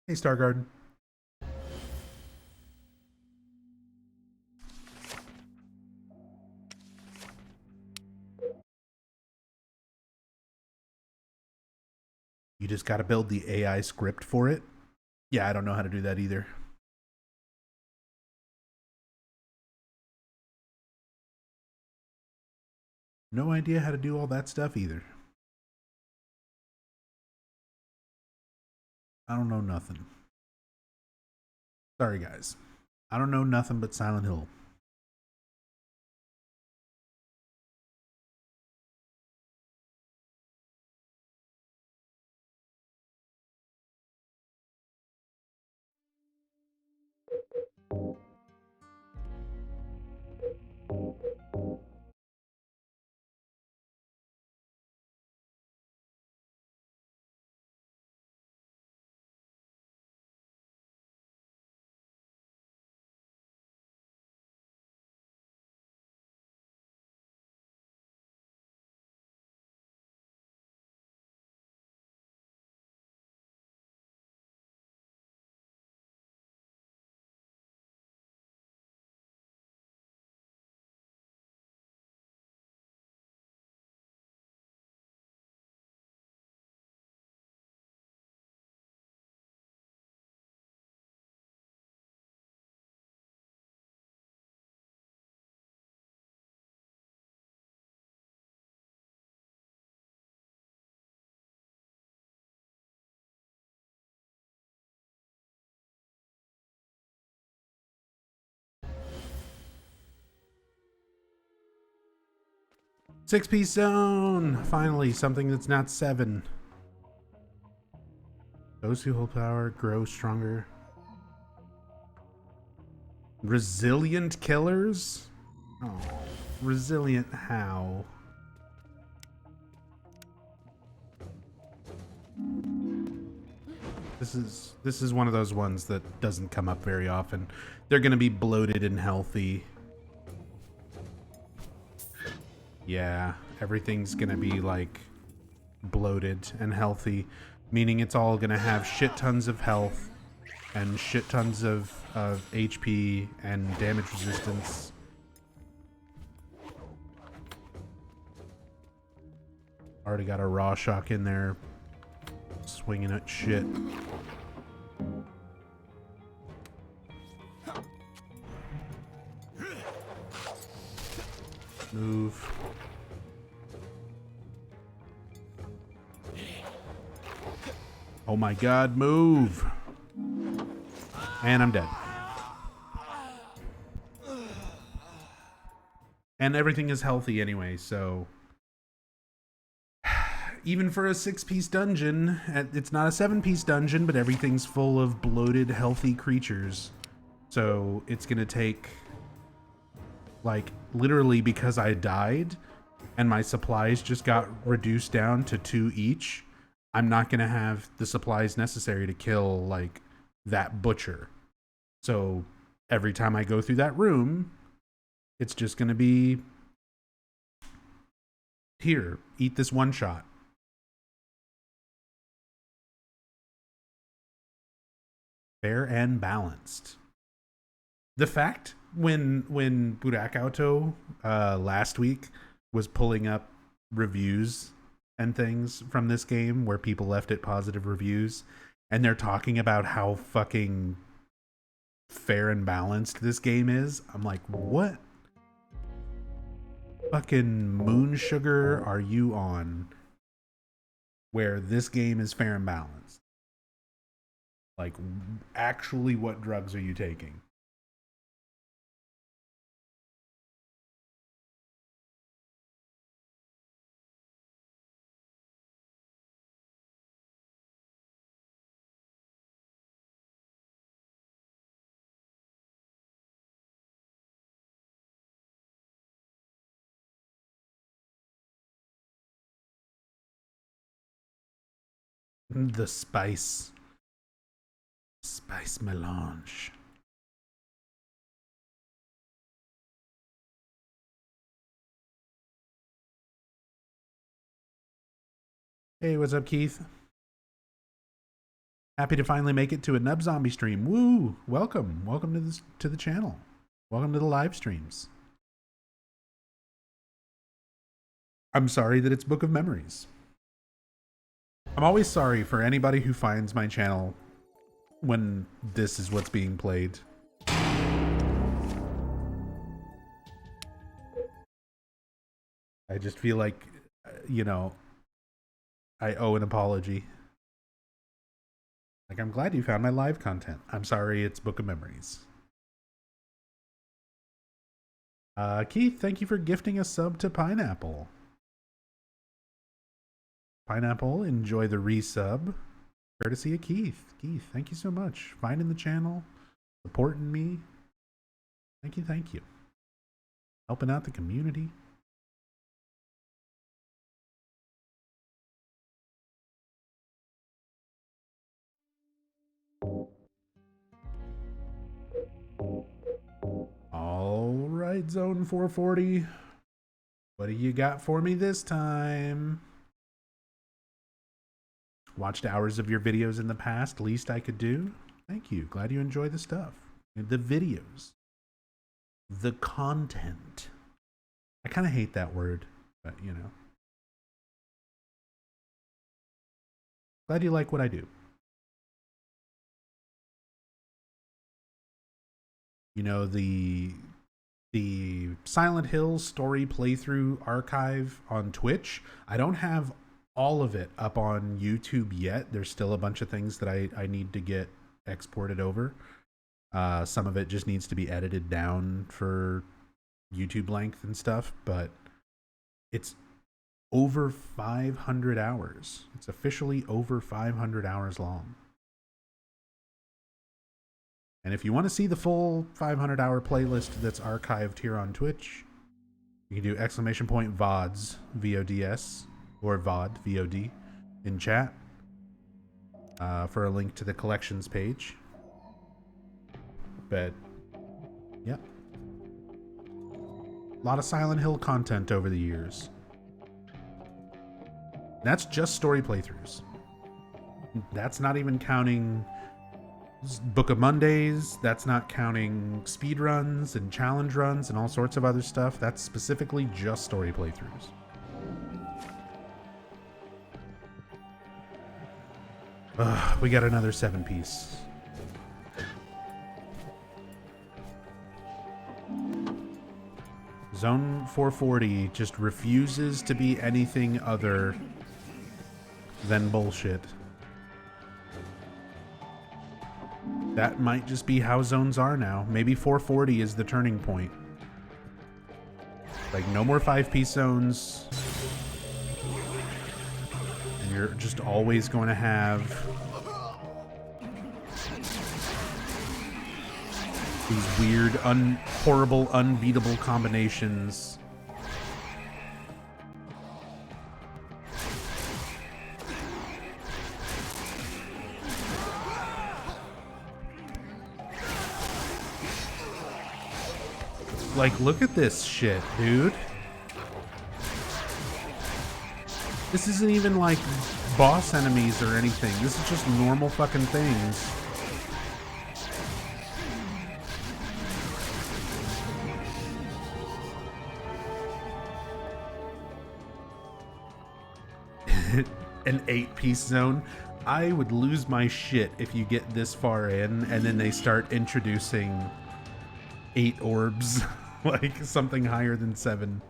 Hey, Stargarden. You just got to build the AI script for it. Yeah, I don't know how to do that either. No idea how to do all that stuff either. I don't know nothing. Sorry, guys. I don't know nothing but Silent Hill. Six-piece zone! Finally, something that's not 7. Those who hold power grow stronger. Resilient killers? Oh, resilient how? This is one of those ones that doesn't come up very often. They're gonna be bloated and healthy. Yeah, everything's gonna be like bloated and healthy, meaning it's all gonna have shit tons of health and shit tons of HP and damage resistance. Already got a raw shock in there, swinging at shit. Move. Oh my god, move! And I'm dead. And everything is healthy anyway, so... Even for a 6-piece dungeon, it's not a 7-piece dungeon, but everything's full of bloated, healthy creatures. So it's gonna take... Like, literally because I died, and my supplies just got reduced down to 2 each, I'm not gonna have the supplies necessary to kill, like, that butcher. So every time I go through that room, it's just gonna be, here, eat this one shot. Fair and balanced. The fact when Burakauto last week was pulling up reviews and things from this game where people left it positive reviews, and they're talking about how fucking fair and balanced this game is, I'm like, what fucking moon sugar are you on where this game is fair and balanced? Like, actually, what drugs are you taking? The spice melange. Hey, what's up, Keith? Happy to finally make it to a Nub Zombie stream. Woo! Welcome to the channel. Welcome to the live streams. I'm sorry that it's Book of Memories. I'm always sorry for anybody who finds my channel when this is what's being played. I just feel like, you know, I owe an apology. Like, I'm glad you found my live content. I'm sorry it's Book of Memories. Keith, thank you for gifting a sub to Pineapple. Pineapple, enjoy the resub. Courtesy of Keith. Keith, thank you so much. Finding the channel, supporting me. Thank you, thank you. Helping out the community. All right, Zone 440. What do you got for me this time? Watched hours of your videos in the past. Least I could do. Thank you. Glad you enjoy the stuff. The videos. The content. I kind of hate that word, but you know. Glad you like what I do. You know, the Silent Hill story playthrough archive on Twitch, I don't have all of it up on YouTube yet. There's still a bunch of things that I need to get exported over. Some of it just needs to be edited down for YouTube length and stuff, but it's over 500 hours. It's officially over 500 hours long. And if you want to see the full 500-hour playlist that's archived here on Twitch, you can do !VODs, VODS, or VOD, VOD, in chat for a link to the collections page. But, yeah. A lot of Silent Hill content over the years. That's just story playthroughs. That's not even counting Book of Mondays. That's not counting speed runs and challenge runs and all sorts of other stuff. That's specifically just story playthroughs. We got another 7-piece. Zone 440 just refuses to be anything other than bullshit. That might just be how zones are now. Maybe 440 is the turning point. Like, no more 5-piece zones. And you're just always going to have these weird, horrible, unbeatable combinations. Like, look at this shit, dude. This isn't even like boss enemies or anything. This is just normal fucking things. An 8-piece zone. I would lose my shit if you get this far in and then they start introducing 8 orbs. Like something higher than 7.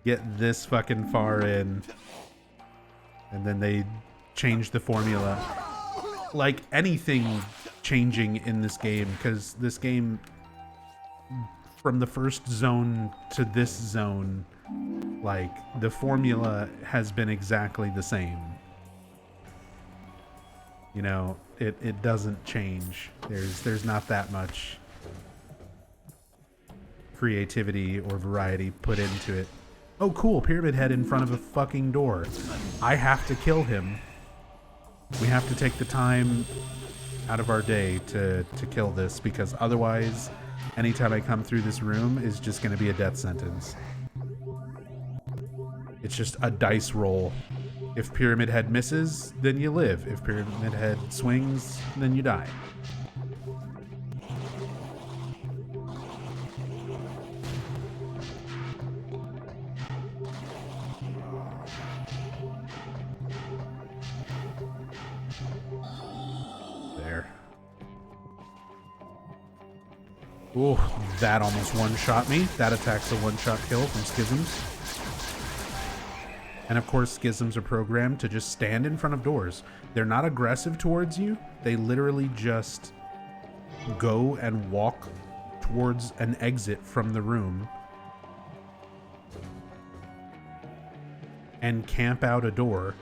Get this fucking far in and then they change the formula. Like anything changing in this game, because this game, from the first zone to this zone, like the formula has been exactly the same. You know, it doesn't change. There's not that much creativity or variety put into it. Oh cool, Pyramid Head in front of a fucking door. I have to kill him. We have to take the time out of our day to kill this, because otherwise anytime I come through this room is just going to be a death sentence. It's just a dice roll. If Pyramid Head misses, then you live. If Pyramid Head swings, then you die. Oh, that almost one-shot me. That attack's a one-shot kill from Schisms. And of course, Schisms are programmed to just stand in front of doors. They're not aggressive towards you. They literally just go and walk towards an exit from the room and camp out a door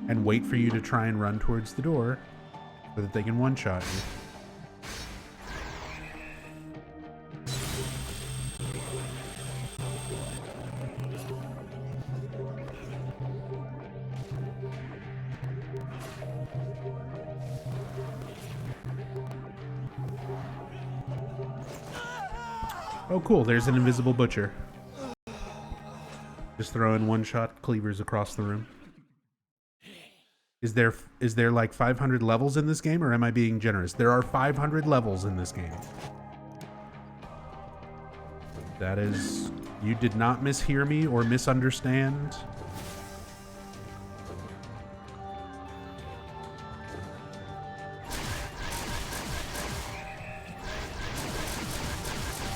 and wait for you to try and run towards the door so that they can one-shot you. Oh, cool. There's an invisible butcher. Just throwing one-shot cleavers across the room. Is there like 500 levels in this game, or am I being generous? There are 500 levels in this game. That is... You did not mishear me or misunderstand.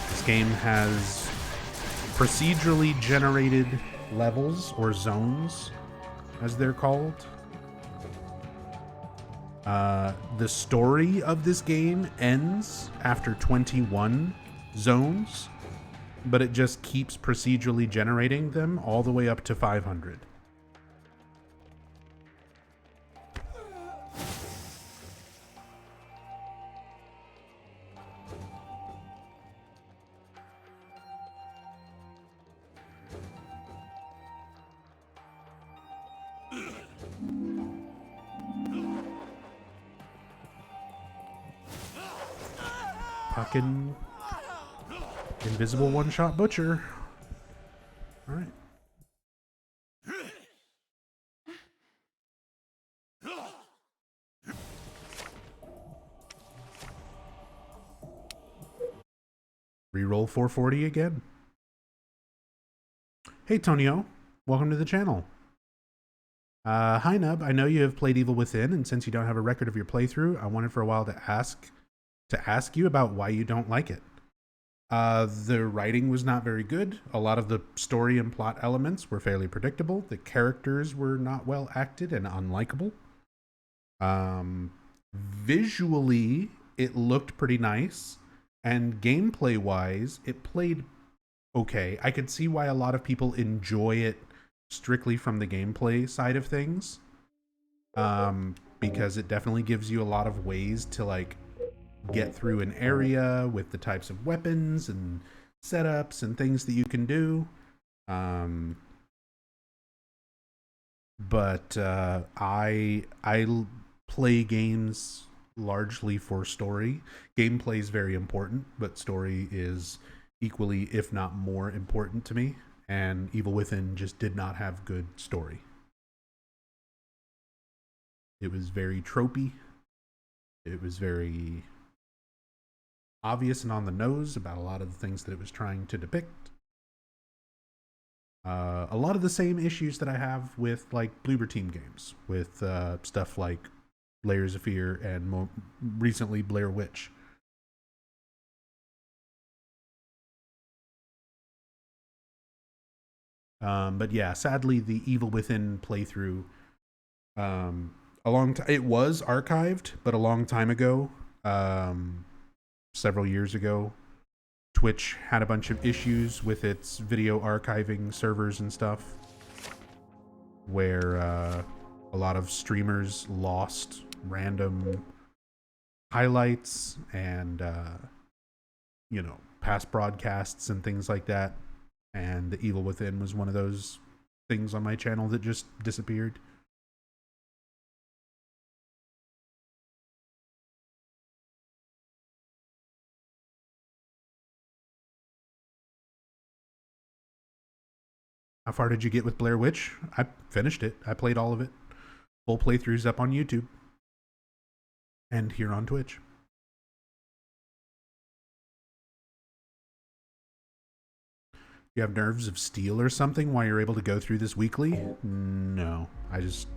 This game has procedurally generated levels, or zones, as they're called. The story of this game ends after 21 zones, but it just keeps procedurally generating them all the way up to 500. Fucking invisible one-shot butcher. All right. Reroll 440 again. Hey, Tonio. Welcome to the channel. Hi, Nub. I know you have played Evil Within, and since you don't have a record of your playthrough, I wanted for a while to ask you about why you don't like it. The writing was not very good. A lot of the story and plot elements were fairly predictable. The characters were not well acted and unlikable. Visually, it looked pretty nice, and gameplay-wise, it played okay. I could see why a lot of people enjoy it strictly from the gameplay side of things, because it definitely gives you a lot of ways to like get through an area with the types of weapons and setups and things that you can do. But I play games largely for story. Gameplay is very important, but story is equally, if not more, important to me. And Evil Within just did not have good story. It was very tropey. It was very obvious and on the nose about a lot of the things that it was trying to depict. A lot of the same issues that I have with like Bloober Team games, with stuff like Layers of Fear and more recently Blair Witch. But yeah, sadly, the Evil Within playthrough, it was archived, but a long time ago, several years ago, Twitch had a bunch of issues with its video archiving servers and stuff, where a lot of streamers lost random highlights and past broadcasts and things like that. And the Evil Within was one of those things on my channel that just disappeared. How far did you get with Blair Witch? I finished it. I played all of it. Full playthroughs up on YouTube. And here on Twitch. You have nerves of steel or something why you're able to go through this weekly? No. I just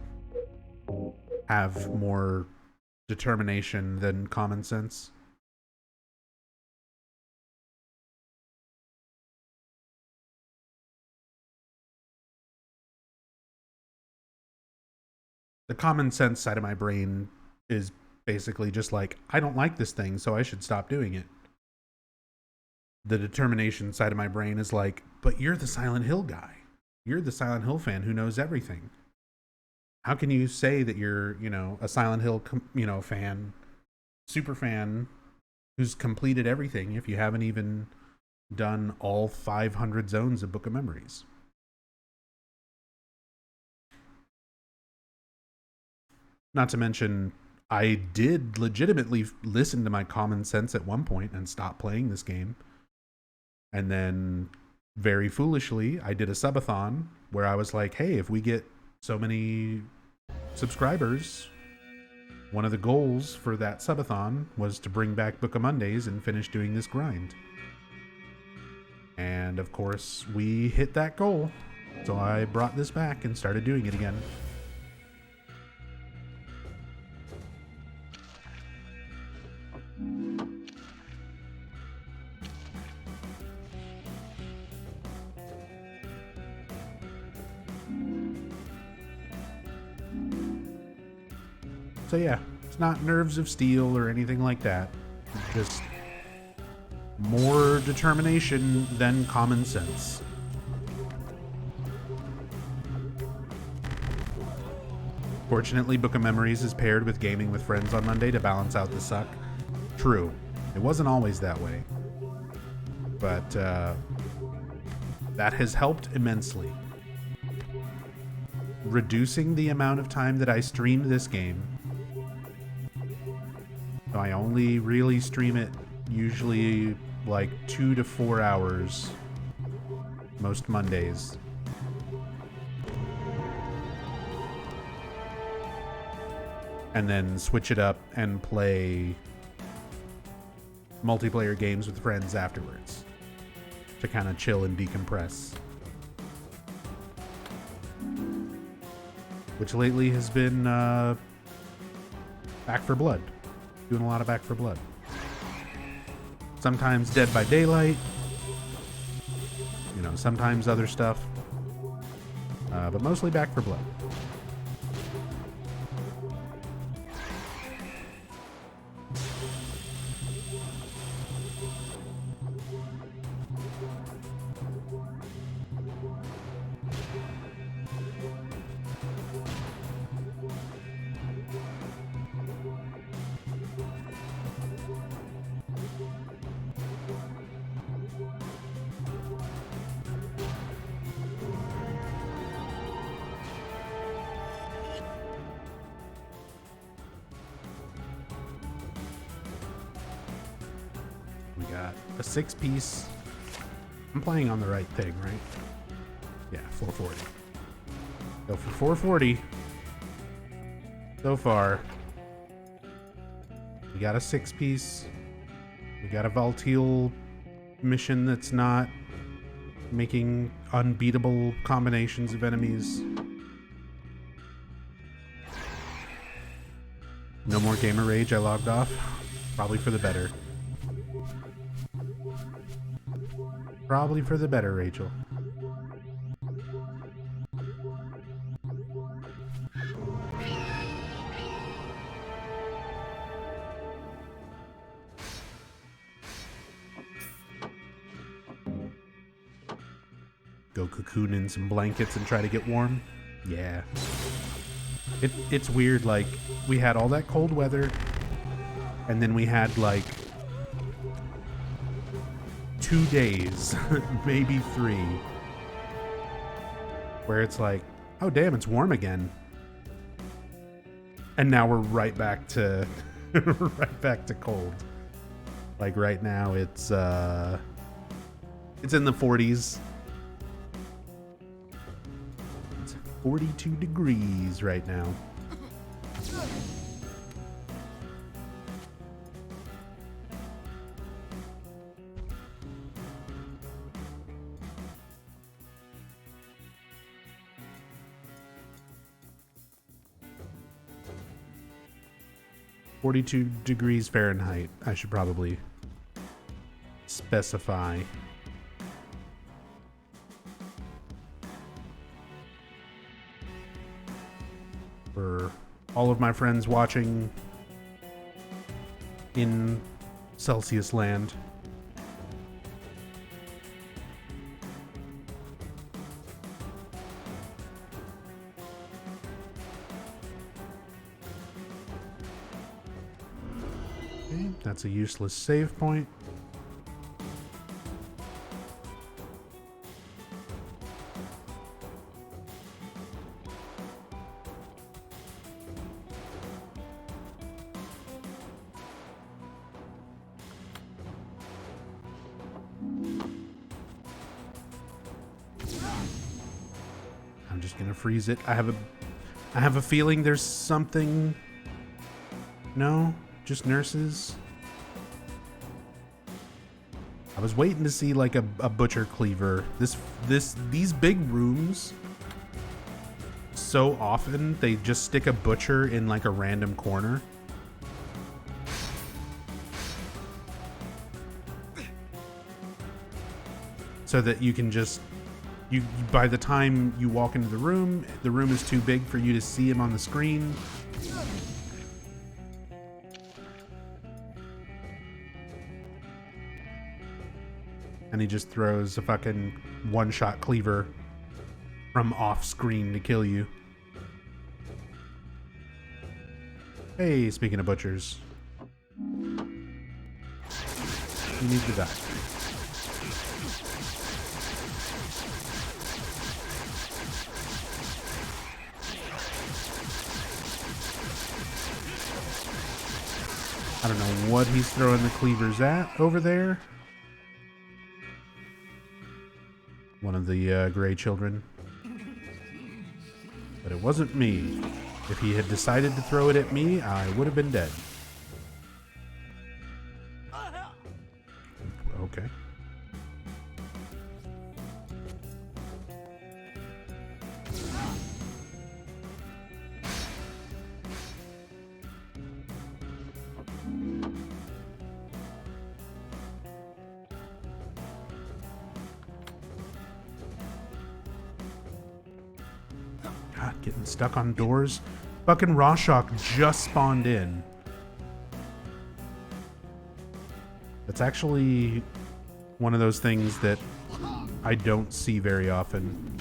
have more determination than common sense. The common sense side of my brain is basically just like, I don't like this thing, so I should stop doing it. The determination side of my brain is like, but you're the Silent Hill guy. You're the Silent Hill fan who knows everything. How can you say that you're, a Silent Hill, fan, super fan, who's completed everything if you haven't even done all 500 zones of Book of Memories? Not to mention, I did legitimately listen to my common sense at one point and stop playing this game. And then, very foolishly, I did a subathon where I was like, hey, if we get so many subscribers, one of the goals for that subathon was to bring back Book of Mondays and finish doing this grind. And of course, we hit that goal. So I brought this back and started doing it again. So yeah, it's not nerves of steel or anything like that. Just more determination than common sense. Fortunately, Book of Memories is paired with gaming with friends on Monday to balance out the suck. True, it wasn't always that way. But that has helped immensely. Reducing the amount of time that I stream this game. So I only really stream it usually like 2 to 4 hours most Mondays. And then switch it up and play multiplayer games with friends afterwards to kind of chill and decompress. Which lately has been Back 4 Blood. Doing a lot of Back 4 Blood. Sometimes Dead by Daylight. Sometimes other stuff. But mostly Back 4 Blood. Got a 6-piece. I'm playing on the right thing, right? Yeah, 440. Go for 440. So far, we got a 6-piece. We got a Valtiel mission that's not making unbeatable combinations of enemies. No more gamer rage. I logged off. Probably for the better. Probably for the better, Rachel. Go cocoon in some blankets and try to get warm. Yeah. It's weird, like, we had all that cold weather, and then we had, like, 2 days, maybe 3, where it's like, oh damn, it's warm again. And now we're right back to cold. Like right now it's in the 40s. It's 42 degrees right now. (42 degrees Fahrenheit). I should probably specify. For all of my friends watching in Celsius land. Okay, that's a useless save point. I'm just gonna freeze it. I have a feeling there's something. No, just nurses. I was waiting to see like a butcher cleaver. These big rooms, so often they just stick a butcher in like a random corner. So that you can just, by the time you walk into the room is too big for you to see him on the screen. And he just throws a fucking one-shot cleaver from off screen to kill you. Hey, speaking of butchers. You need to die. I don't know what he's throwing the cleavers at over there. One of the gray children. But it wasn't me. If he had decided to throw it at me, I would have been dead. Okay. God, getting stuck on doors. Fucking Rorschach just spawned in. That's actually one of those things that I don't see very often.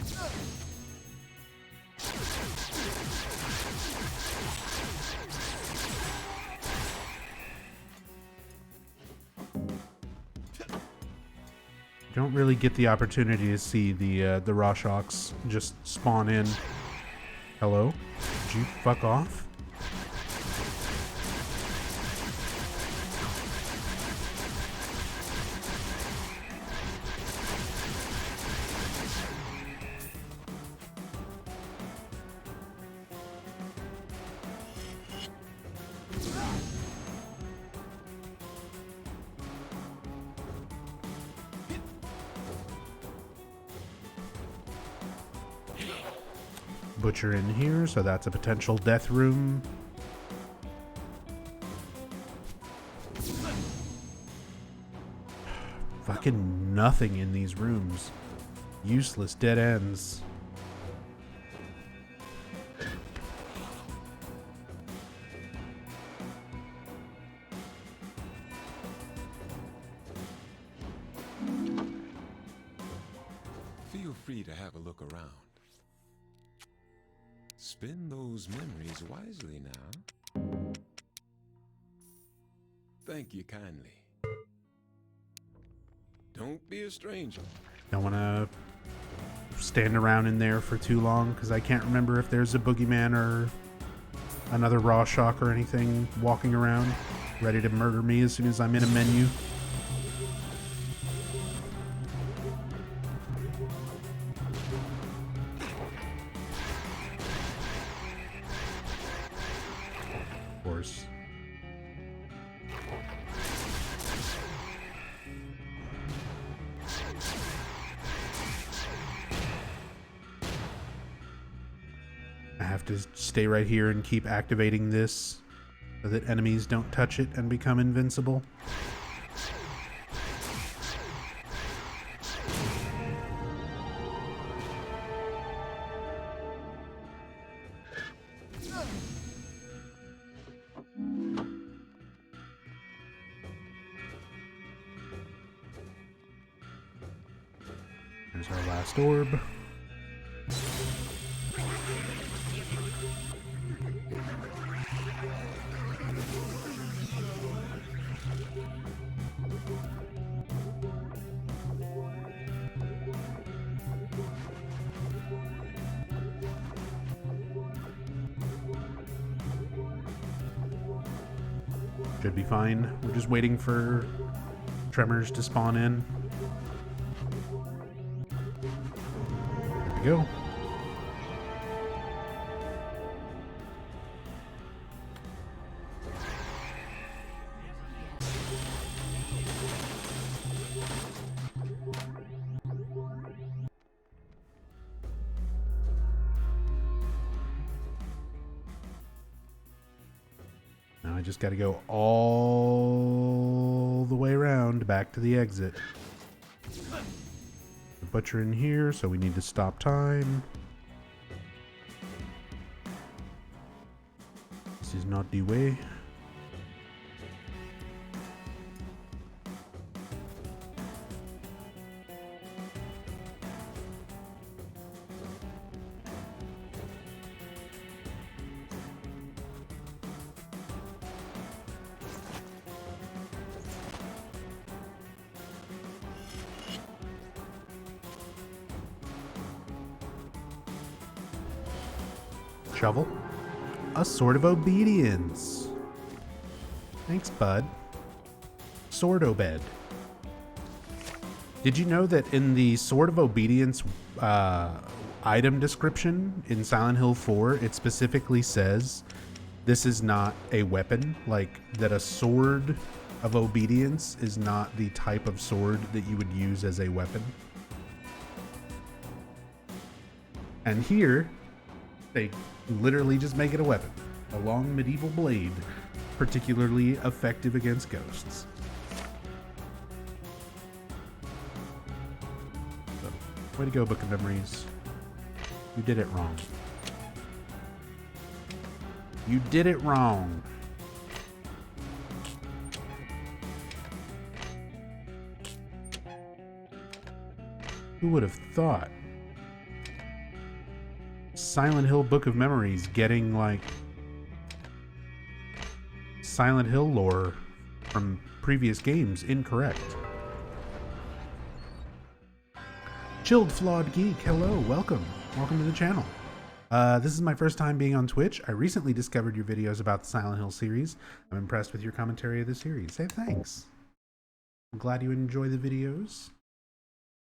Don't really get the opportunity to see the Rorschachs just spawn in. Hello? Did you fuck off? Butcher in here, so that's a potential death room. Fucking nothing in these rooms. Useless dead ends. Feel free to have a look around. Spend those memories wisely now. Thank you kindly. Don't be a stranger. Don't want to stand around in there for too long because I can't remember if there's a boogeyman or another Rorschach or anything walking around ready to murder me as soon as I'm in a menu. Of course. I have to stay right here and keep activating this so that enemies don't touch it and become invincible. Our last orb. Should be fine. We're just waiting for tremors to spawn in. There we go. Now I just got to go all the way around back to the exit. The butcher in here, so we need to stop time. This is not the way. Shovel. A Sword of Obedience. Thanks, bud. Sword Obed. Did you know that in the Sword of Obedience item description in Silent Hill 4, it specifically says this is not a weapon? Like, that a Sword of Obedience is not the type of sword that you would use as a weapon? And here, they literally just make it a weapon. A long medieval blade, particularly effective against ghosts. So, way to go, Book of Memories. You did it wrong. You did it wrong. Who would have thought? Silent Hill Book of Memories getting like Silent Hill lore from previous games incorrect. Chilled Flawed Geek, hello, welcome to the channel. This is my first time being on Twitch. I recently discovered your videos about the Silent Hill series. I'm impressed with your commentary of the series. Hey, thanks. I'm glad you enjoy the videos.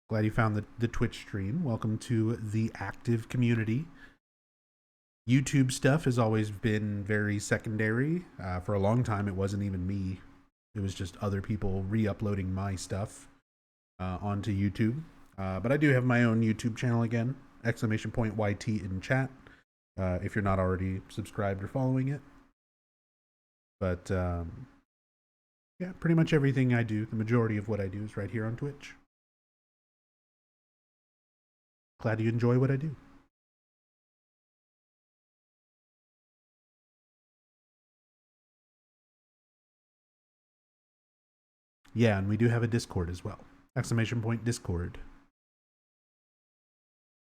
Glad you found the Twitch stream. Welcome to the active community. YouTube stuff has always been very secondary. For a long time, it wasn't even me. It was just other people re-uploading my stuff onto YouTube. But I do have my own YouTube channel again, !YT in chat, if you're not already subscribed or following it. But yeah, pretty much everything I do, the majority of what I do is right here on Twitch. Glad you enjoy what I do. Yeah, and we do have a Discord as well. !Discord.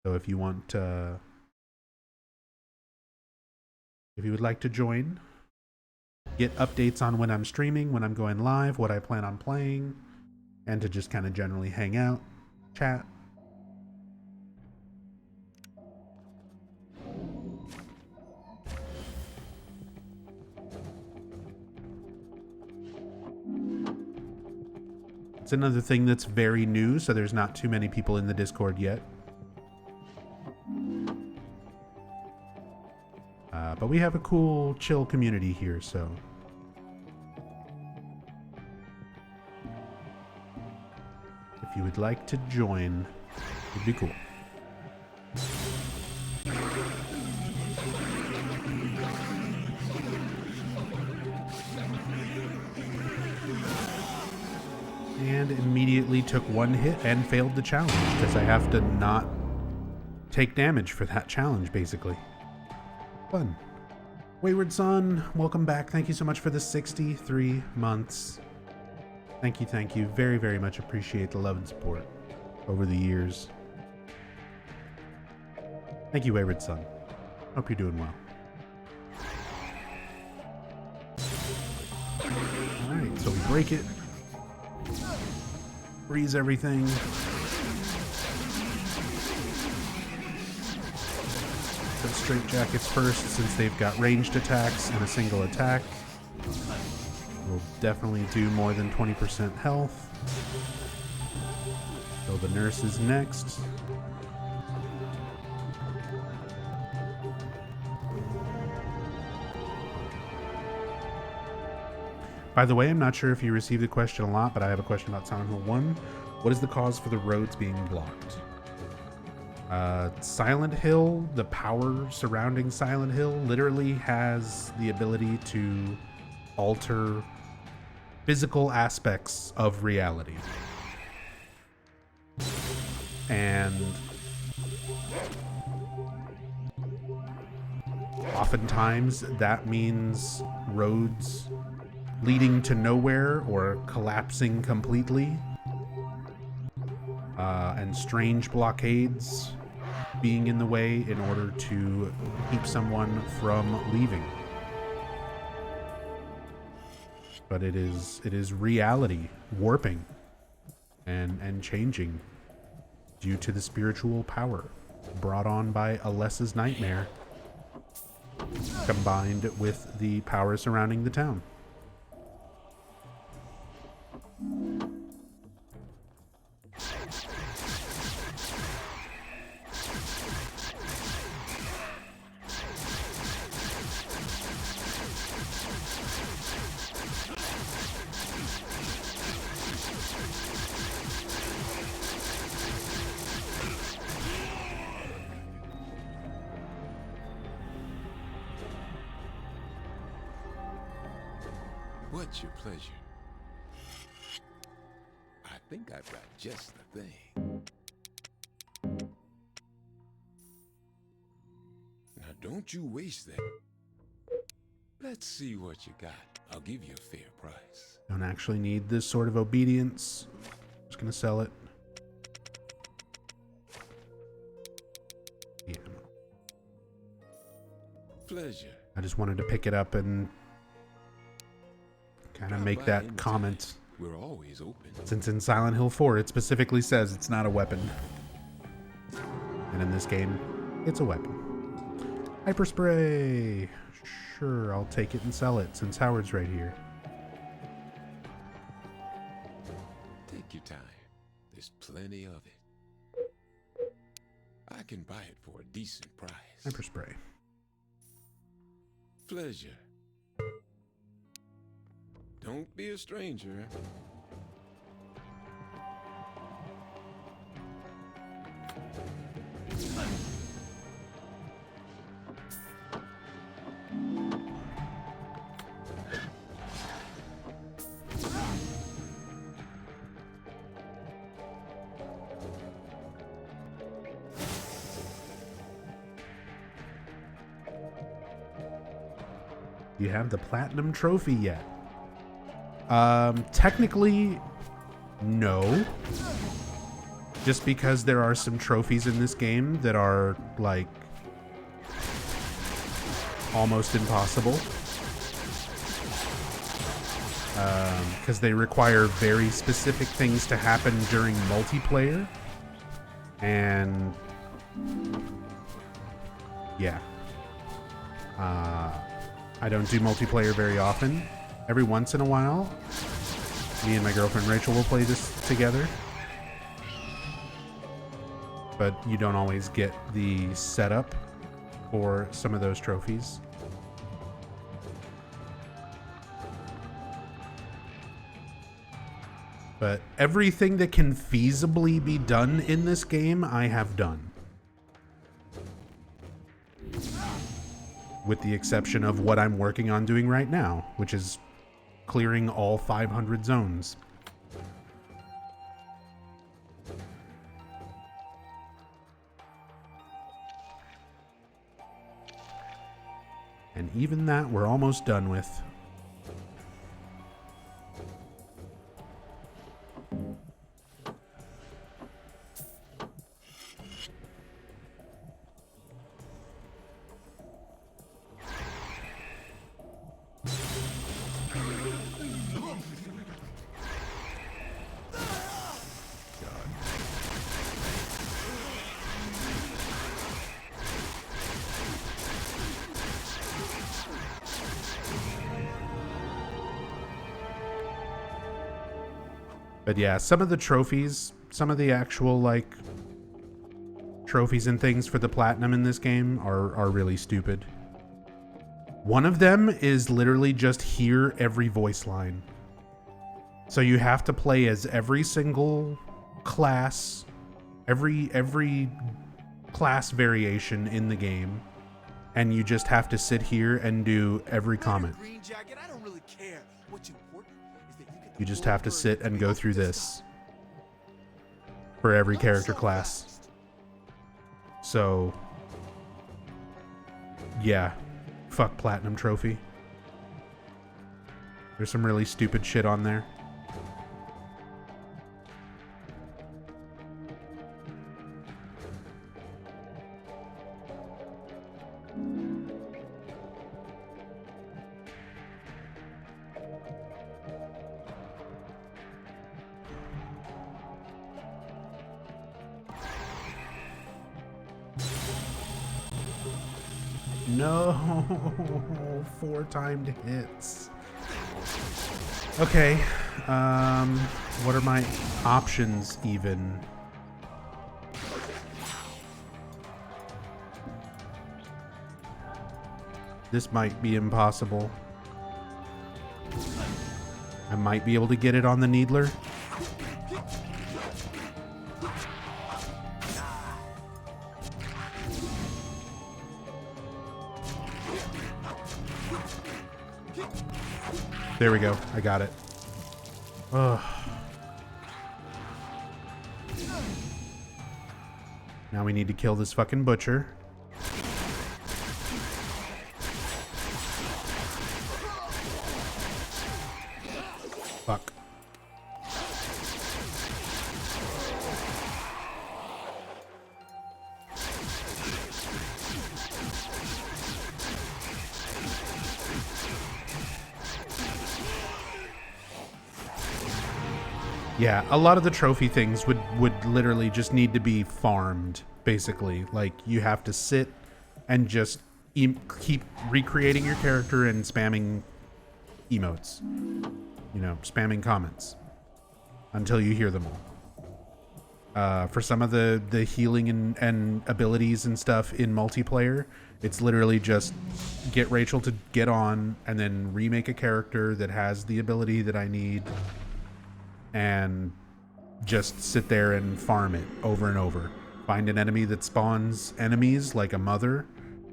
So if you want, if you would like to join, get updates on when I'm streaming, when I'm going live, what I plan on playing, and to just kind of generally hang out, chat. It's another thing that's very new, so there's not too many people in the Discord yet. But we have a cool, chill community here, so. If you would like to join, it'd be cool. And immediately took one hit and failed the challenge because I have to not take damage for that challenge, basically. Fun. Wayward Son, welcome back. Thank you so much for the 63 months. Thank you, thank you. Very, very much appreciate the love and support over the years. Thank you, Wayward Son. Hope you're doing well. Alright, so we break it. Freeze everything. Put straight jackets first since they've got ranged attacks and a single attack. Will definitely do more than 20% health. So the nurse is next. By the way, I'm not sure if you received the question a lot, but I have a question about Silent Hill 1. What is the cause for the roads being blocked? Silent Hill, the power surrounding Silent Hill, literally has the ability to alter physical aspects of reality. And oftentimes that means roads leading to nowhere or collapsing completely, and strange blockades being in the way in order to keep someone from leaving. But it is reality warping and changing due to the spiritual power brought on by Alessa's nightmare combined with the power surrounding the town. What's your pleasure? I think I've got just the thing. Now don't you waste that. Let's see what you got. I'll give you a fair price. Don't actually need this sort of obedience. Just gonna sell it. Yeah. Pleasure. I just wanted to pick it up and kind of make that comment. We're always open. Since in Silent Hill 4 it specifically says it's not a weapon. And in this game, it's a weapon. Hyper spray. Sure, I'll take it and sell it since Howard's right here. Take your time. There's plenty of it. I can buy it for a decent price. Hyper spray. Pleasure. Don't be a stranger. Do you have the platinum trophy yet? Technically, no. Just because there are some trophies in this game that are, like, almost impossible. Because they require very specific things to happen during multiplayer. And yeah. I don't do multiplayer very often. Every once in a while, me and my girlfriend Rachel will play this together. But you don't always get the setup for some of those trophies. But everything that can feasibly be done in this game, I have done. With the exception of what I'm working on doing right now, which is clearing all 500 zones. And even that we're almost done with. But yeah, some of the trophies, some of the actual like trophies and things for the platinum in this game are really stupid. One of them is literally just hear every voice line. So you have to play as every single class, every class variation in the game, and you just have to sit here and do every comment. Green Jacket, I don't really care. What's important is that you get the You just full have to sit version and go of through this this stuff. for every Not character so class. fast. So yeah, fuck platinum trophy. There's some really stupid shit on there. No, 4 timed hits. Okay, what are my options even? This might be impossible. I might be able to get it on the Needler. There we go. I got it. Ugh. Now we need to kill this fucking butcher. Fuck. Yeah, a lot of the trophy things would literally just need to be farmed, basically. Like, you have to sit and just keep recreating your character and spamming emotes. You know, spamming comments until you hear them all. For some of the healing and abilities and stuff in multiplayer, it's literally just get Rachel to get on and then remake a character that has the ability that I need and just sit there and farm it over and over. Find an enemy that spawns enemies like a mother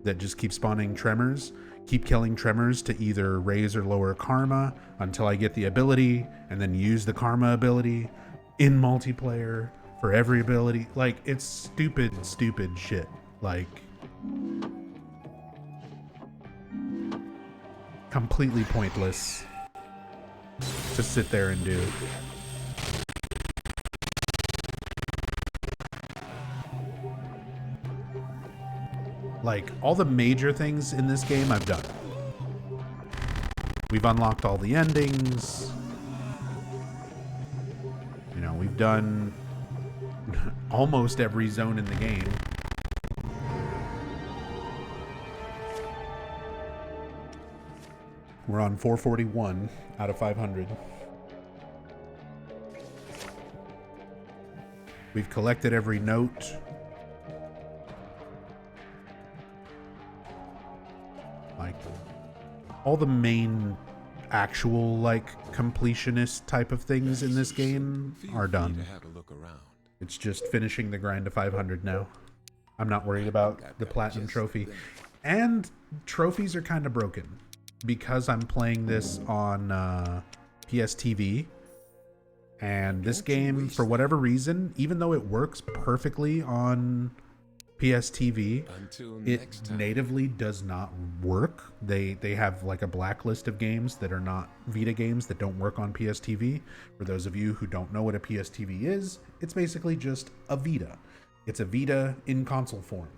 that just keeps spawning tremors. Keep killing tremors to either raise or lower karma until I get the ability, and then use the karma ability in multiplayer for every ability. Like, it's stupid shit. Like, completely pointless to sit there and do. Like, all the major things in this game I've done. We've unlocked all the endings. You know, we've done almost every zone in the game. We're on 441 out of 500. We've collected every note. Like, all the main actual, like, completionist type of things in this game are Feel free done. to have a look around. It's just finishing the grind to 500 now. I'm not worried about I've the got platinum just trophy. the thing. And trophies are kind of broken because I'm playing this on PSTV. And this Don't you game, wish for whatever reason, even though it works perfectly on PSTV, Until it next time. natively does not work. They have like a blacklist of games that are not Vita games that don't work on PSTV. For those of you who don't know what a PSTV is, it's basically just a Vita. It's a Vita in console form.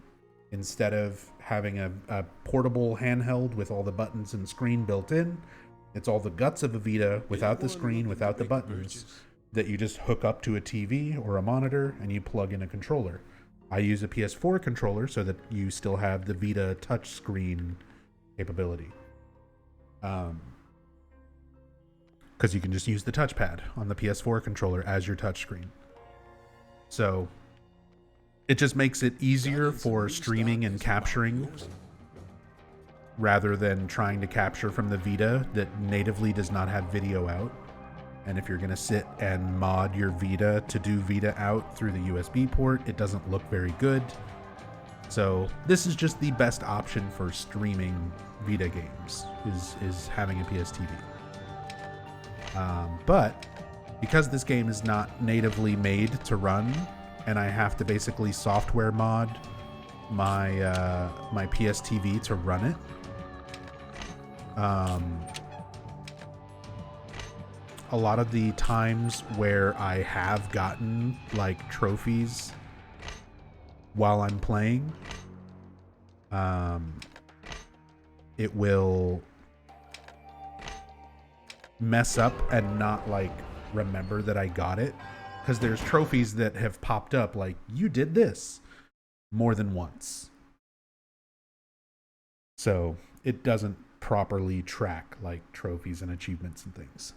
Instead of having a portable handheld with all the buttons and screen built in, it's all the guts of a Vita without the Anyone screen, looking without to the make a buttons, purchase? that you just hook up to a TV or a monitor and you plug in a controller. I use a PS4 controller so that you still have the Vita touchscreen capability. because you can just use the touchpad on the PS4 controller as your touchscreen. So it just makes it easier for streaming and capturing rather than trying to capture from the Vita that natively does not have video out. And if you're going to sit and mod your Vita to do Vita out through the USB port, it doesn't look very good. So this is just the best option for streaming Vita games, is having a PS TV. But because this game is not natively made to run, and I have to basically software mod my my PS TV to run it, a lot of the times where I have gotten like trophies while I'm playing, it will mess up and not like remember that I got it, because there's trophies that have popped up like, you did this more than once, so it doesn't properly track like trophies and achievements and things.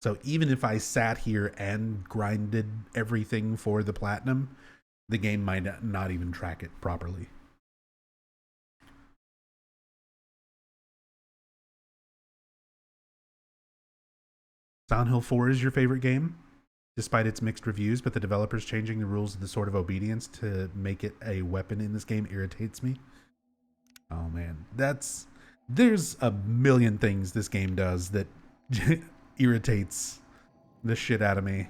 So even if I sat here and grinded everything for the platinum, the game might not even track it properly. Silent Hill 4 is your favorite game, despite its mixed reviews, but the developers changing the rules of the Sword of Obedience to make it a weapon in this game irritates me. Oh man, there's a million things this game does that irritates the shit out of me.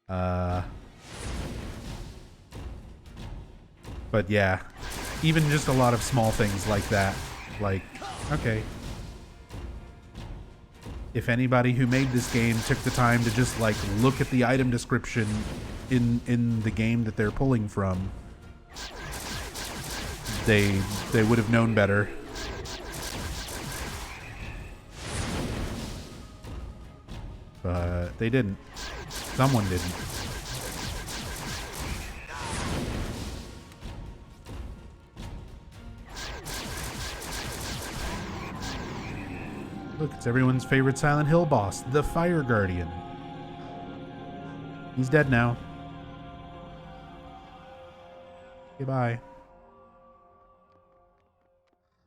But yeah, even just a lot of small things like that. Like, okay, if anybody who made this game took the time to just like look at the item description in the game that they're pulling from, they would have known better. But they didn't. Someone didn't. Look, it's everyone's favorite Silent Hill boss, the Fire Guardian. He's dead now. Goodbye.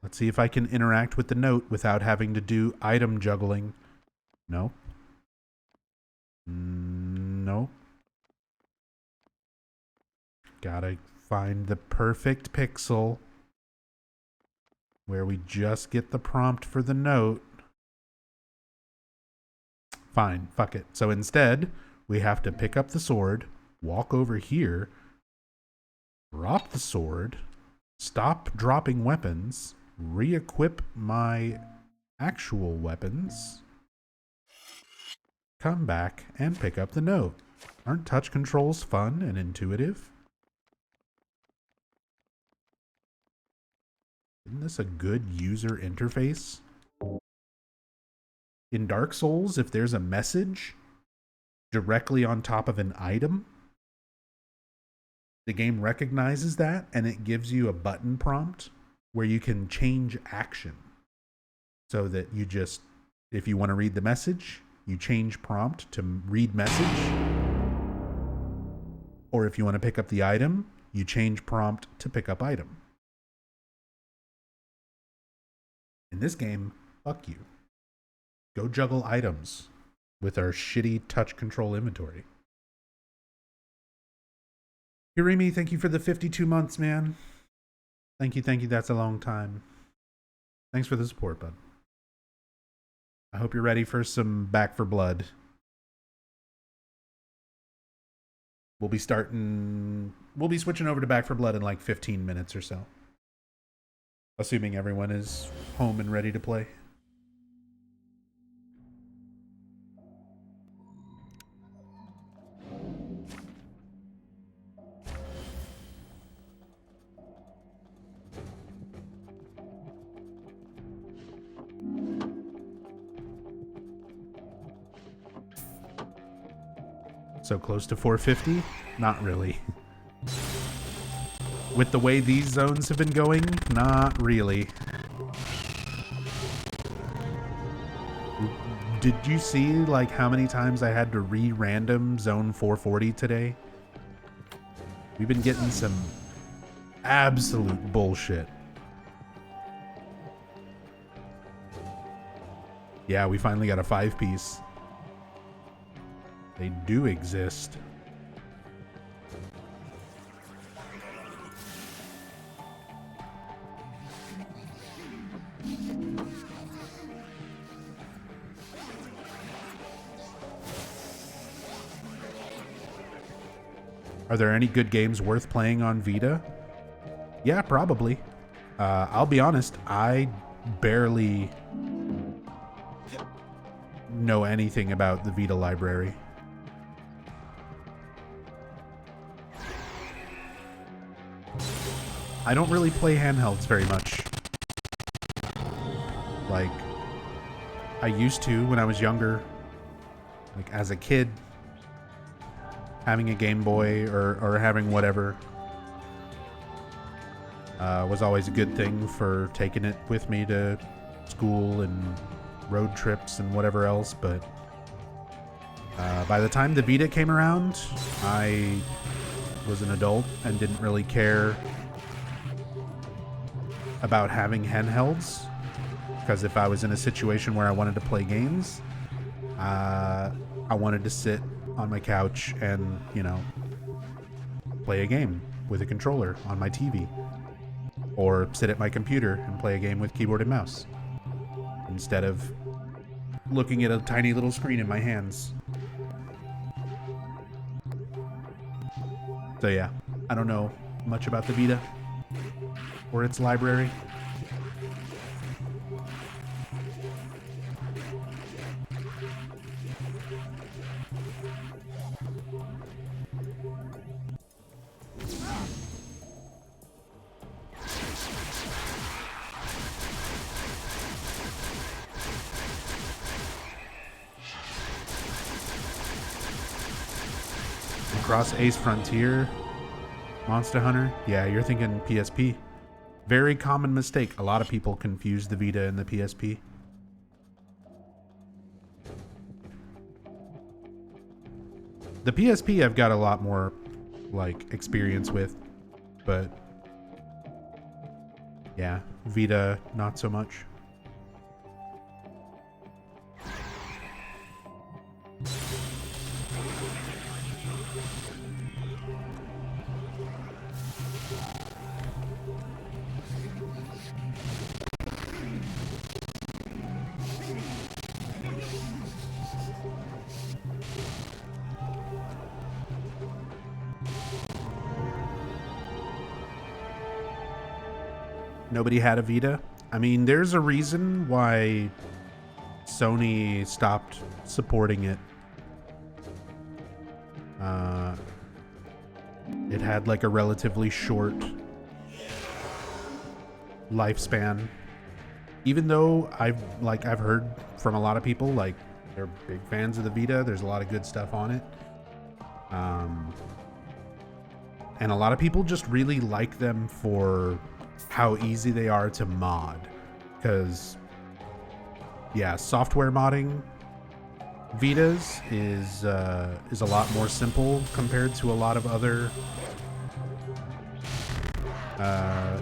Let's see if I can interact with the note without having to do item juggling. No. No. Gotta find the perfect pixel where we just get the prompt for the note. Fine, fuck it. So instead, we have to pick up the sword, walk over here, drop the sword, stop dropping weapons, re-equip my actual weapons, come back and pick up the note. Aren't touch controls fun and intuitive? Isn't this a good user interface? In Dark Souls, if there's a message directly on top of an item, the game recognizes that and it gives you a button prompt where you can change action. So that you just, if you want to read the message, you change prompt to read message. Or if you want to pick up the item, you change prompt to pick up item. In this game, fuck you. Go juggle items with our shitty touch control inventory. Hirimi, thank you for the 52 months, man. Thank you, thank you. That's a long time. Thanks for the support, bud. I hope you're ready for some Back 4 Blood. We'll be switching over to Back 4 Blood in like 15 minutes or so. Assuming everyone is home and ready to play. So close to 450? Not really. With the way these zones have been going, not really. Did you see like how many times I had to re-random Zone 440 today? We've been getting some absolute bullshit. Yeah, we finally got a 5-piece. They do exist. Are there any good games worth playing on Vita? Yeah, probably. I'll be honest, I barely know anything about the Vita library. I don't really play handhelds very much. Like, I used to when I was younger. Like, as a kid, having a Game Boy or having whatever was always a good thing for taking it with me to school and road trips and whatever else, but by the time the Vita came around, I was an adult and didn't really care about having handhelds, because if I was in a situation where I wanted to play games, I wanted to sit on my couch and, you know, play a game with a controller on my TV, or sit at my computer and play a game with keyboard and mouse, instead of looking at a tiny little screen in my hands. So yeah, I don't know much about the Vita or its library. Across Ace Frontier, Monster Hunter. Yeah, you're thinking PSP. Very common mistake. A lot of people confuse the Vita and the PSP. The PSP I've got a lot more, like, experience with, but yeah, Vita, not so much. Nobody had a Vita. I mean, there's a reason why Sony stopped supporting it. It had like a relatively short lifespan. Even though I've heard from a lot of people, like, they're big fans of the Vita. There's a lot of good stuff on it. And a lot of people just really like them for how easy they are to mod, because yeah, software modding Vitas is a lot more simple compared to a lot of other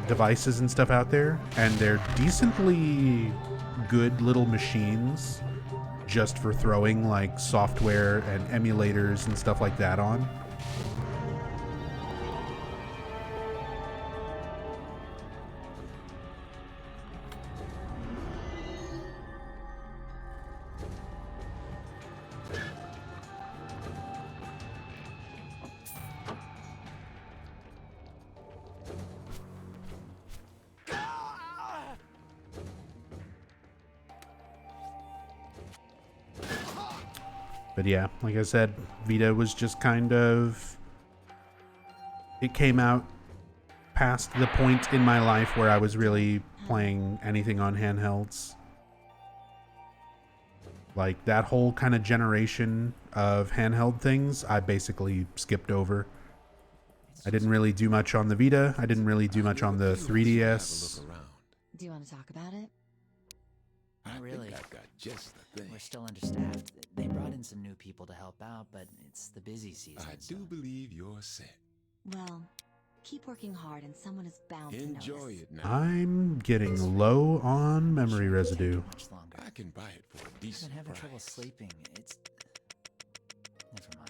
devices and stuff out there, and they're decently good little machines just for throwing like software and emulators and stuff like that on. But yeah, like I said, Vita was just kind of... It came out past the point in my life where I was really playing anything on handhelds. Like, that whole kind of generation of handheld things, I basically skipped over. I didn't really do much on the Vita. I didn't really do much on the 3DS. Do you want to talk about it? Not really. think I've got just the thing. We're still understaffed. They brought in some new people to help out, but it's the busy season. I so- do believe you're set. Well, keep working hard and someone is bound to Enjoy notice. it now. I'm getting low on memory Shouldn't take residue. too much longer. I can buy it for a I've decent been having price. trouble sleeping. It's. Never mind.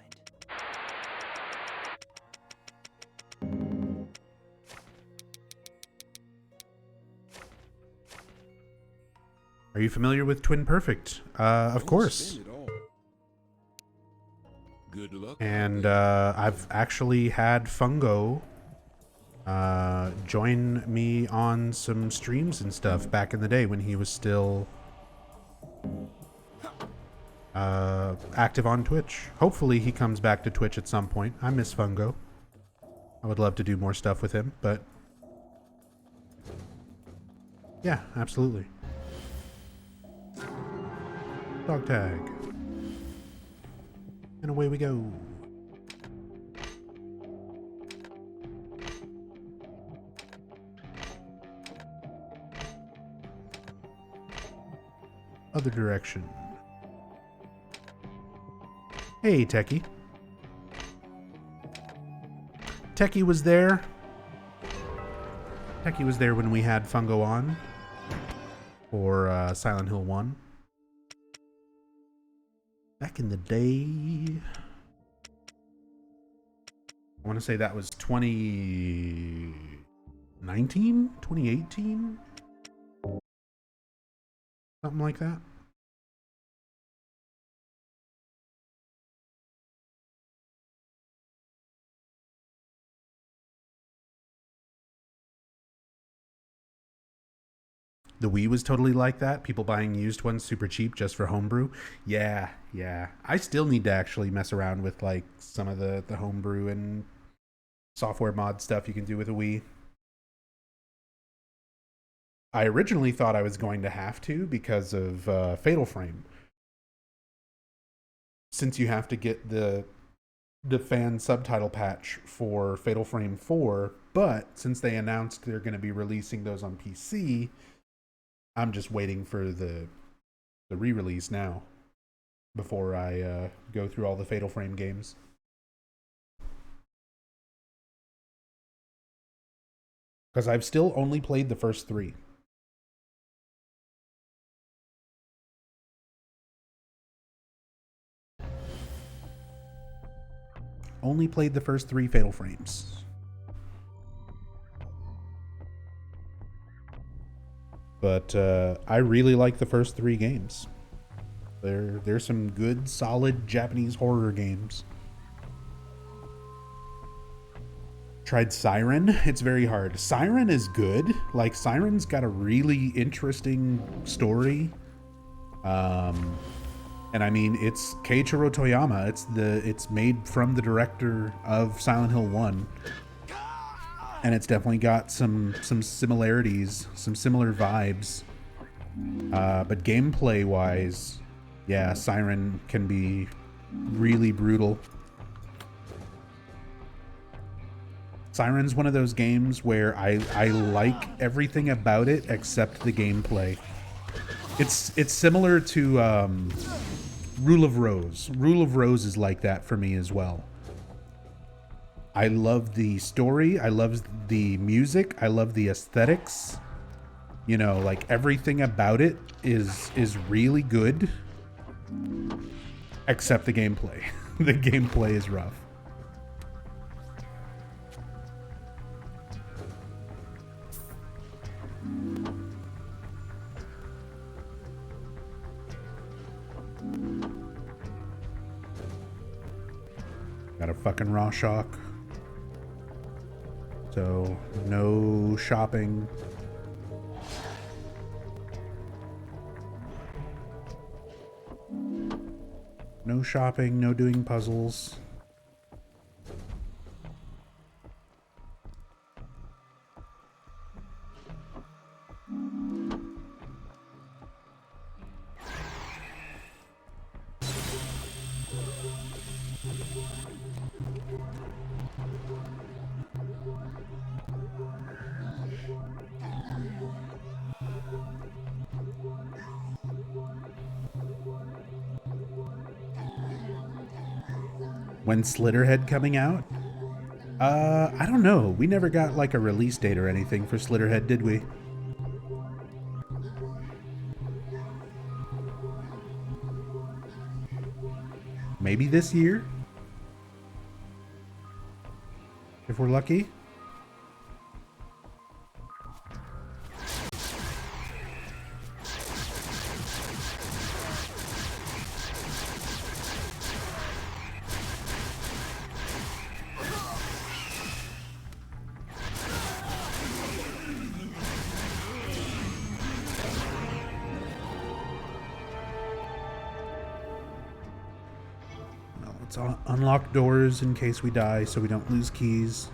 Are you familiar with Twin Perfect? Of Don't course. spend it all. Good luck. And I've actually had Fungo join me on some streams and stuff back in the day when he was still active on Twitch. Hopefully he comes back to Twitch at some point. I miss Fungo. I would love to do more stuff with him, but yeah, absolutely. Dog tag. And away we go. Other direction. Hey, Techie. Techie was there. Techie was there when we had Fungo on for Silent Hill 1. Back in the day. I want to say that was 2019? 2018? Something like that. The Wii was totally like that. People buying used ones super cheap just for homebrew. Yeah. I still need to actually mess around with like some of the homebrew and software mod stuff you can do with a Wii. I originally thought I was going to have to because of Fatal Frame. Since you have to get the fan subtitle patch for Fatal Frame 4, but since they announced they're going to be releasing those on PC, I'm just waiting for the re-release now before I go through all the Fatal Frame games. Because I've still only played the first 3. Only played the first 3 Fatal Frames. But I really like the first 3 games. There's some good, solid Japanese horror games. Tried Siren. It's very hard. Siren is good. Like, Siren's got a really interesting story. And I mean, it's Keiichiro Toyama. It's made from the director of Silent Hill 1. And it's definitely got some similarities, some similar vibes. But gameplay wise, yeah, Siren can be really brutal. Siren's one of those games where I like everything about it except the gameplay. It's similar to Rule of Rose. Rule of Rose is like that for me as well. I love the story. I love the music. I love the aesthetics. You know, like everything about it is really good, except the gameplay. The gameplay is rough. Got a fucking raw shock. So, no shopping. No shopping, no doing puzzles. When Slitterhead coming out? I don't know. We never got like a release date or anything for Slitterhead, did we? Maybe this year? If we're lucky? Let's unlock doors in case we die so we don't lose keys.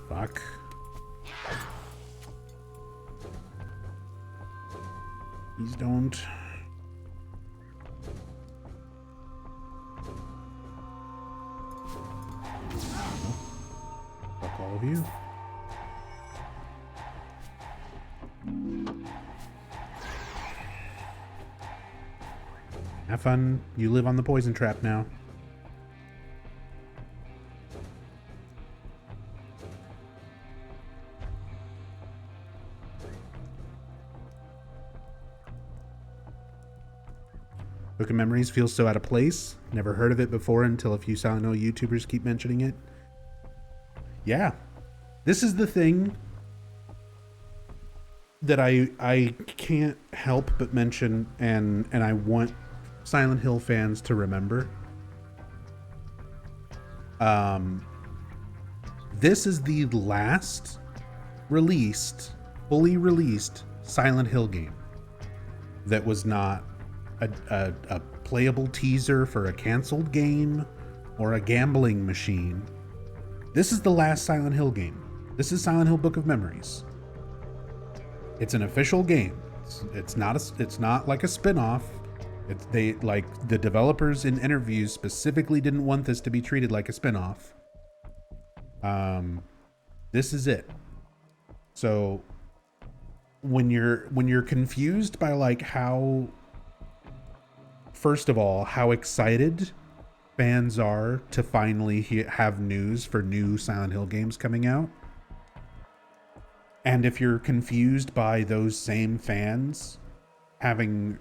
Fuck. Please don't. Fuck all of you. Have fun. You live on the poison trap now. Book of Memories feels so out of place. Never heard of it before until a few Silent Hill YouTubers keep mentioning it. Yeah. This is the thing that I can't help but mention and I want Silent Hill fans to remember. This is the last fully released Silent Hill game that was not a playable teaser for a canceled game or a gambling machine. This is the last Silent Hill game. This is Silent Hill Book of Memories. It's an official game. It's not like a spin-off. The developers in interviews specifically didn't want this to be treated like a spin-off. This is it. So when you're confused by like how, first of all, how excited fans are to finally have news for new Silent Hill games coming out, and if you're confused by those same fans having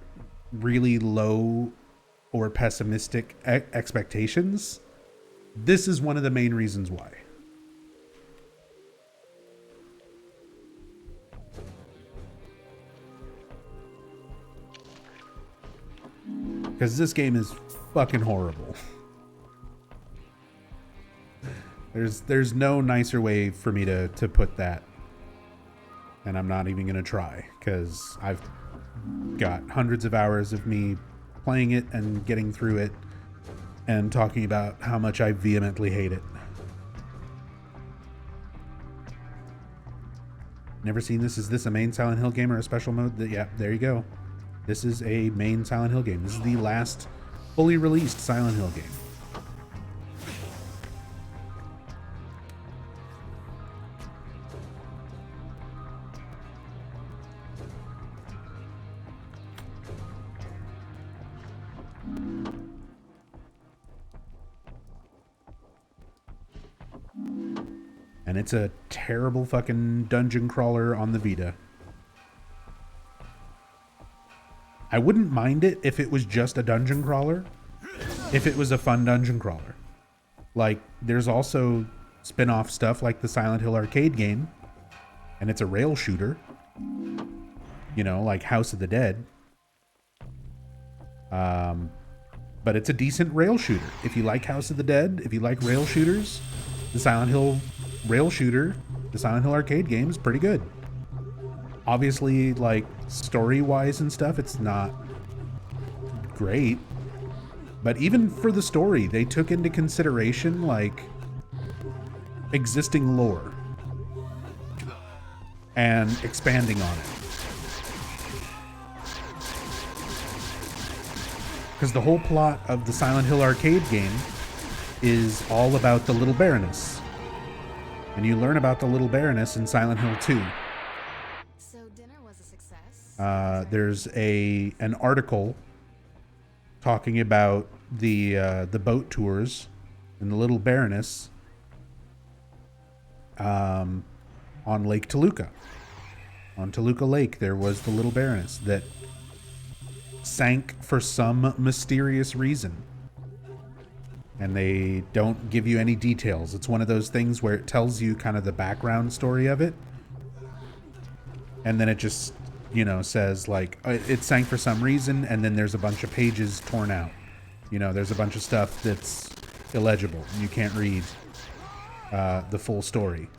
really low or pessimistic expectations, this is one of the main reasons why. Because this game is fucking horrible. There's no nicer way for me to put that. And I'm not even going to try, because I've got hundreds of hours of me playing it and getting through it and talking about how much I vehemently hate it. Never seen this. Is this a main Silent Hill game or a special mode? Yeah, there you go. This is a main Silent Hill game. This is the last fully released Silent Hill game. And it's a terrible fucking dungeon crawler on the Vita. I wouldn't mind it if it was just a dungeon crawler. If it was a fun dungeon crawler. Like, there's also spin-off stuff like the Silent Hill arcade game and it's a rail shooter, you know, like House of the Dead. But it's a decent rail shooter. If you like House of the Dead, if you like rail shooters, the Silent Hill rail shooter, the Silent Hill arcade game is pretty good. Obviously, like, story-wise and stuff, it's not great. But even for the story, they took into consideration, like, existing lore and expanding on it. Because the whole plot of the Silent Hill arcade game is all about the Little Baroness. And you learn about the Little Baroness in Silent Hill 2. So dinner was a success. There's an article talking about the boat tours and the Little Baroness on Lake Toluca. On Toluca Lake, there was the Little Baroness that sank for some mysterious reason. And they don't give you any details. It's one of those things where it tells you kind of the background story of it. And then it just, you know, says like, it sank for some reason, and then there's a bunch of pages torn out. You know, there's a bunch of stuff that's illegible. You can't read the full story.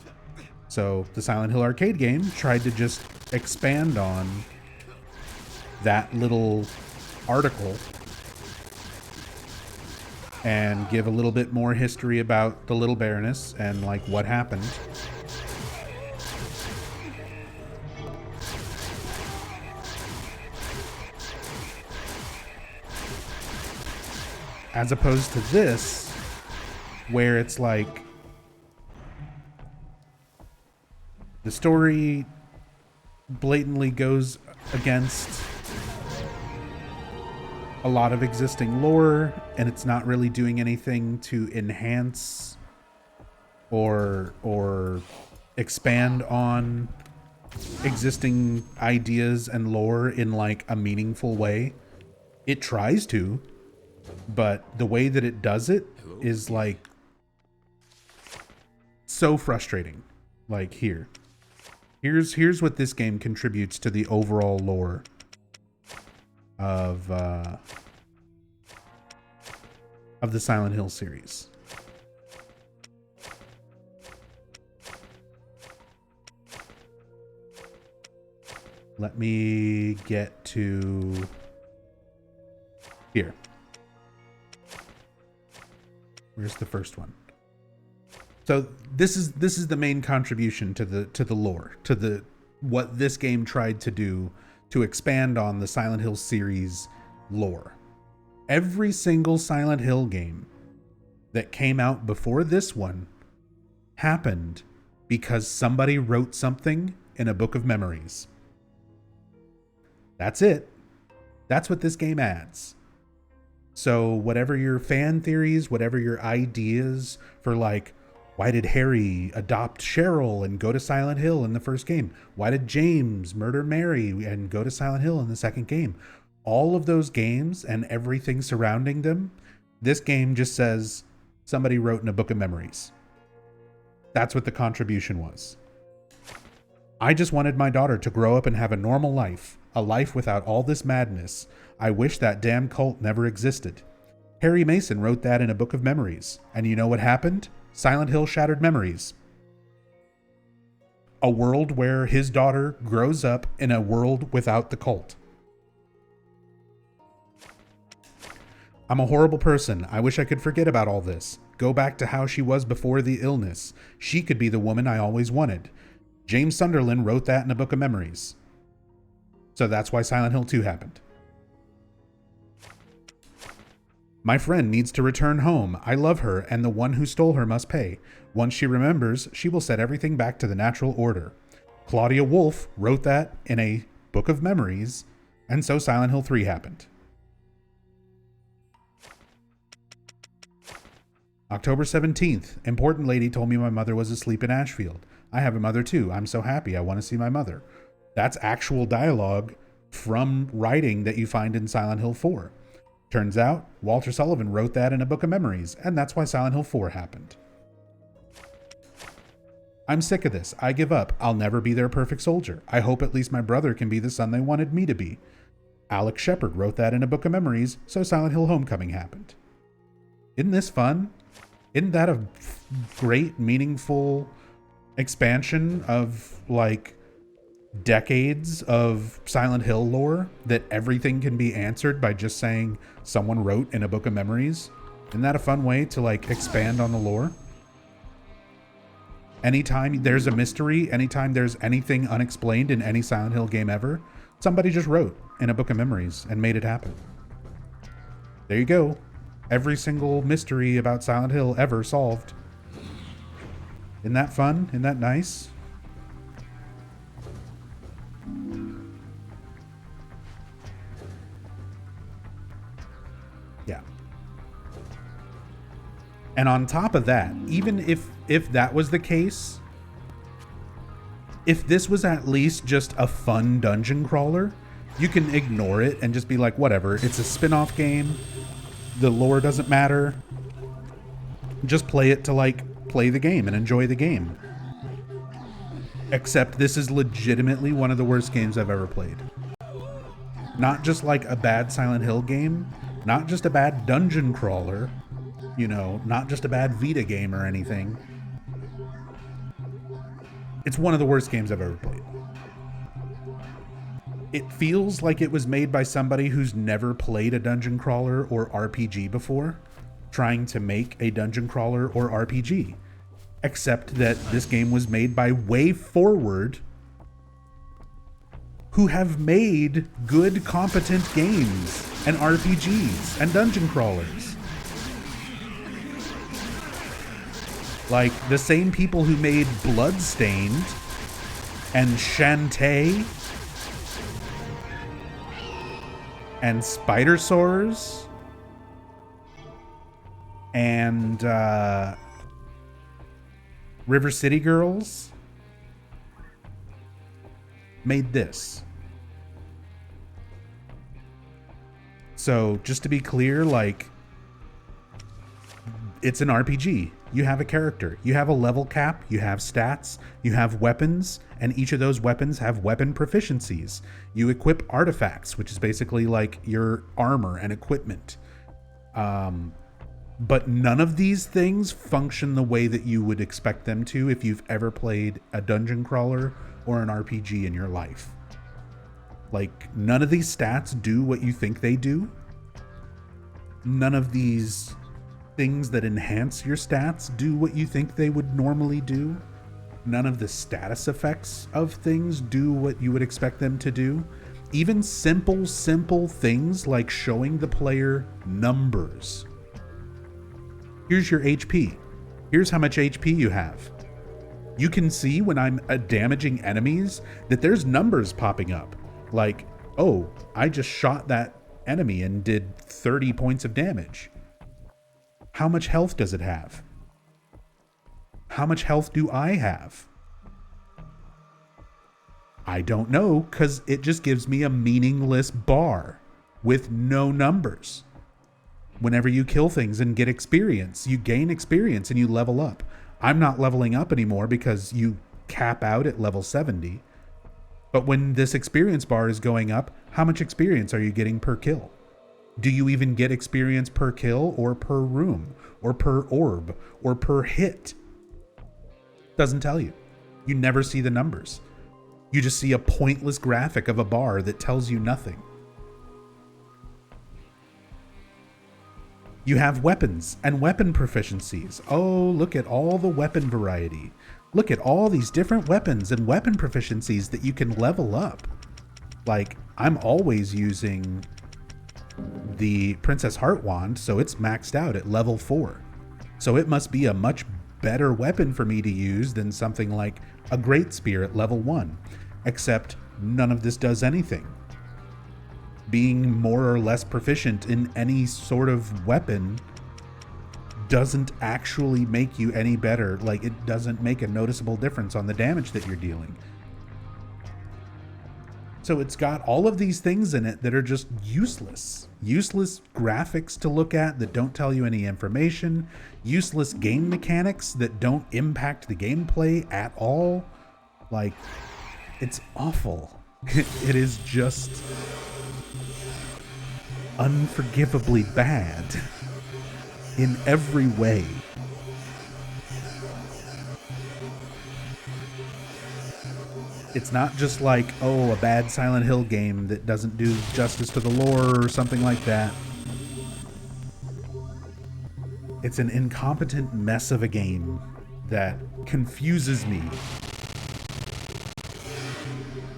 So the Silent Hill arcade game tried to just expand on that little article and give a little bit more history about the Little Baroness and like what happened. As opposed to this, where it's like the story blatantly goes against a lot of existing lore, and it's not really doing anything to enhance or expand on existing ideas and lore in like a meaningful way. It tries to, but the way that it does it is like so frustrating. Like here's what this game contributes to the overall lore of the Silent Hill series. Let me get to here. Where's the first one? So this is the main contribution to the lore, to the what this game tried to do to expand on the Silent Hill series lore. Every single Silent Hill game that came out before this one happened because somebody wrote something in a book of memories. That's it. That's what this game adds. So whatever your fan theories, whatever your ideas for like, why did Harry adopt Cheryl and go to Silent Hill in the first game? Why did James murder Mary and go to Silent Hill in the second game? All of those games and everything surrounding them, this game just says somebody wrote in a book of memories. That's what the contribution was. I just wanted my daughter to grow up and have a normal life, a life without all this madness. I wish that damn cult never existed. Harry Mason wrote that in a book of memories. And you know what happened? Silent Hill shattered memories. A world where his daughter grows up in a world without the cult. I'm a horrible person. I wish I could forget about all this. Go back to how she was before the illness. She could be the woman I always wanted. James Sunderland wrote that in a book of memories. So that's why Silent Hill 2 happened. My friend needs to return home. I love her, and the one who stole her must pay. Once she remembers, she will set everything back to the natural order. Claudia Wolf wrote that in a book of memories, and so Silent Hill 3 happened. October 17th. Important lady told me my mother was asleep in Ashfield. I have a mother too. I'm so happy. I want to see my mother. That's actual dialogue from writing that you find in Silent Hill 4. Turns out, Walter Sullivan wrote that in a book of memories, and that's why Silent Hill 4 happened. I'm sick of this. I give up. I'll never be their perfect soldier. I hope at least my brother can be the son they wanted me to be. Alex Shepard wrote that in a book of memories, so Silent Hill Homecoming happened. Isn't this fun? Isn't that a great, meaningful expansion of, like, decades of Silent Hill lore, that everything can be answered by just saying someone wrote in a book of memories? Isn't that a fun way to, like, expand on the lore? Anytime there's a mystery, anytime there's anything unexplained in any Silent Hill game ever, somebody just wrote in a book of memories and made it happen. There you go. Every single mystery about Silent Hill ever solved. Isn't that fun? Isn't that nice? Yeah. And on top of that, even if that was the case, if this was at least just a fun dungeon crawler, you can ignore it and just be like, whatever, it's a spin-off game. The lore doesn't matter. Just play it to, like, play the game and enjoy the game. Except this is legitimately one of the worst games I've ever played. Not just like a bad Silent Hill game, not just a bad dungeon crawler, you know, not just a bad Vita game or anything. It's one of the worst games I've ever played. It feels like it was made by somebody who's never played a dungeon crawler or RPG before, trying to make a dungeon crawler or RPG. Except that this game was made by WayForward, who have made good, competent games and RPGs and dungeon crawlers. Like, the same people who made Bloodstained and Shantae and Spider Sores and River City Girls made this. So, just to be clear, like, it's an RPG. You have a character. You have a level cap. You have stats. You have weapons. And each of those weapons have weapon proficiencies. You equip artifacts, which is basically like your armor and equipment. But none of these things function the way that you would expect them to if you've ever played a dungeon crawler or an RPG in your life. Like, none of these stats do what you think they do. None of these things that enhance your stats do what you think they would normally do. None of the status effects of things do what you would expect them to do. Even simple things like showing the player numbers. Here's your HP. Here's how much HP you have. You can see when I'm damaging enemies that there's numbers popping up. Like, oh, I just shot that enemy and did 30 points of damage. How much health does it have? How much health do I have? I don't know, because it just gives me a meaningless bar with no numbers. Whenever you kill things and get experience, you gain experience and you level up. I'm not leveling up anymore because you cap out at level 70. But when this experience bar is going up, how much experience are you getting per kill? Do you even get experience per kill or per room or per orb or per hit? Doesn't tell you. You never see the numbers. You just see a pointless graphic of a bar that tells you nothing. You have weapons and weapon proficiencies. Oh, look at all the weapon variety. Look at all these different weapons and weapon proficiencies that you can level up. Like, I'm always using the Princess Heartwand, so it's maxed out at level 4. So it must be a much better weapon for me to use than something like a Great Spear at level 1. Except none of this does anything. Being more or less proficient in any sort of weapon doesn't actually make you any better. Like, it doesn't make a noticeable difference on the damage that you're dealing. So it's got all of these things in it that are just useless. Useless graphics to look at that don't tell you any information. Useless game mechanics that don't impact the gameplay at all. Like, it's awful. It is just unforgivably bad in every way. It's not just like, oh, a bad Silent Hill game that doesn't do justice to the lore or something like that. It's an incompetent mess of a game that confuses me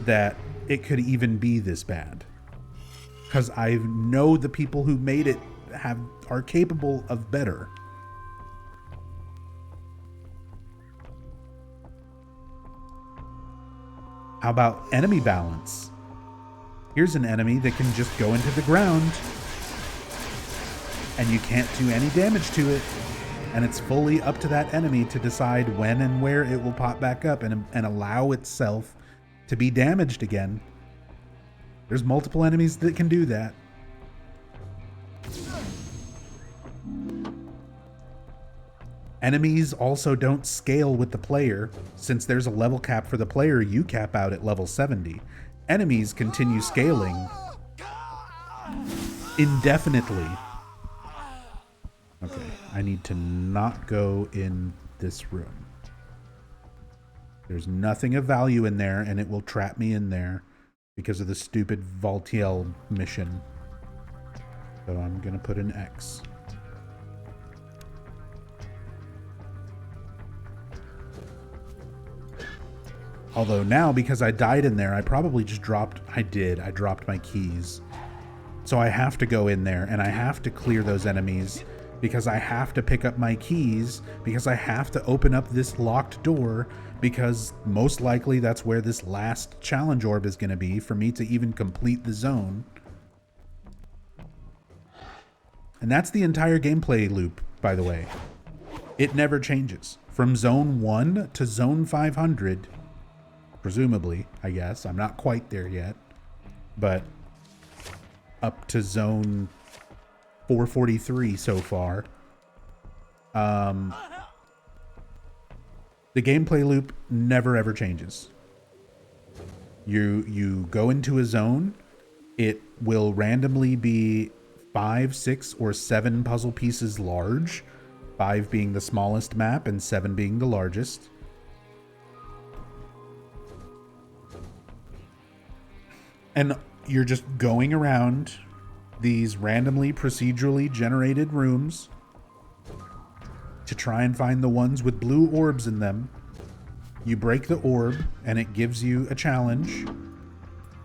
that it could even be this bad. Because I know the people who made it are capable of better. How about enemy balance? Here's an enemy that can just go into the ground and you can't do any damage to it. And it's fully up to that enemy to decide when and where it will pop back up and allow itself to be damaged again. There's multiple enemies that can do that. Enemies also don't scale with the player. Since there's a level cap for the player, you cap out at level 70. Enemies continue scaling indefinitely. Okay, I need to not go in this room. There's nothing of value in there, and it will trap me in there because of the stupid Valtiel mission. So I'm gonna put an X. Although now, because I died in there, I probably just dropped... I dropped my keys. So I have to go in there, and I have to clear those enemies, because I have to pick up my keys, because I have to open up this locked door, because most likely that's where this last challenge orb is going to be for me to even complete the zone. And that's the entire gameplay loop, by the way. It never changes. From zone 1 to zone 500... presumably, I guess. I'm not quite there yet. But up to zone 443 so far. The gameplay loop never ever changes. You go into a zone, it will randomly be 5, 6, or 7 puzzle pieces large. 5 being the smallest map and 7 being the largest. And you're just going around these randomly procedurally generated rooms to try and find the ones with blue orbs in them. You break the orb and it gives you a challenge.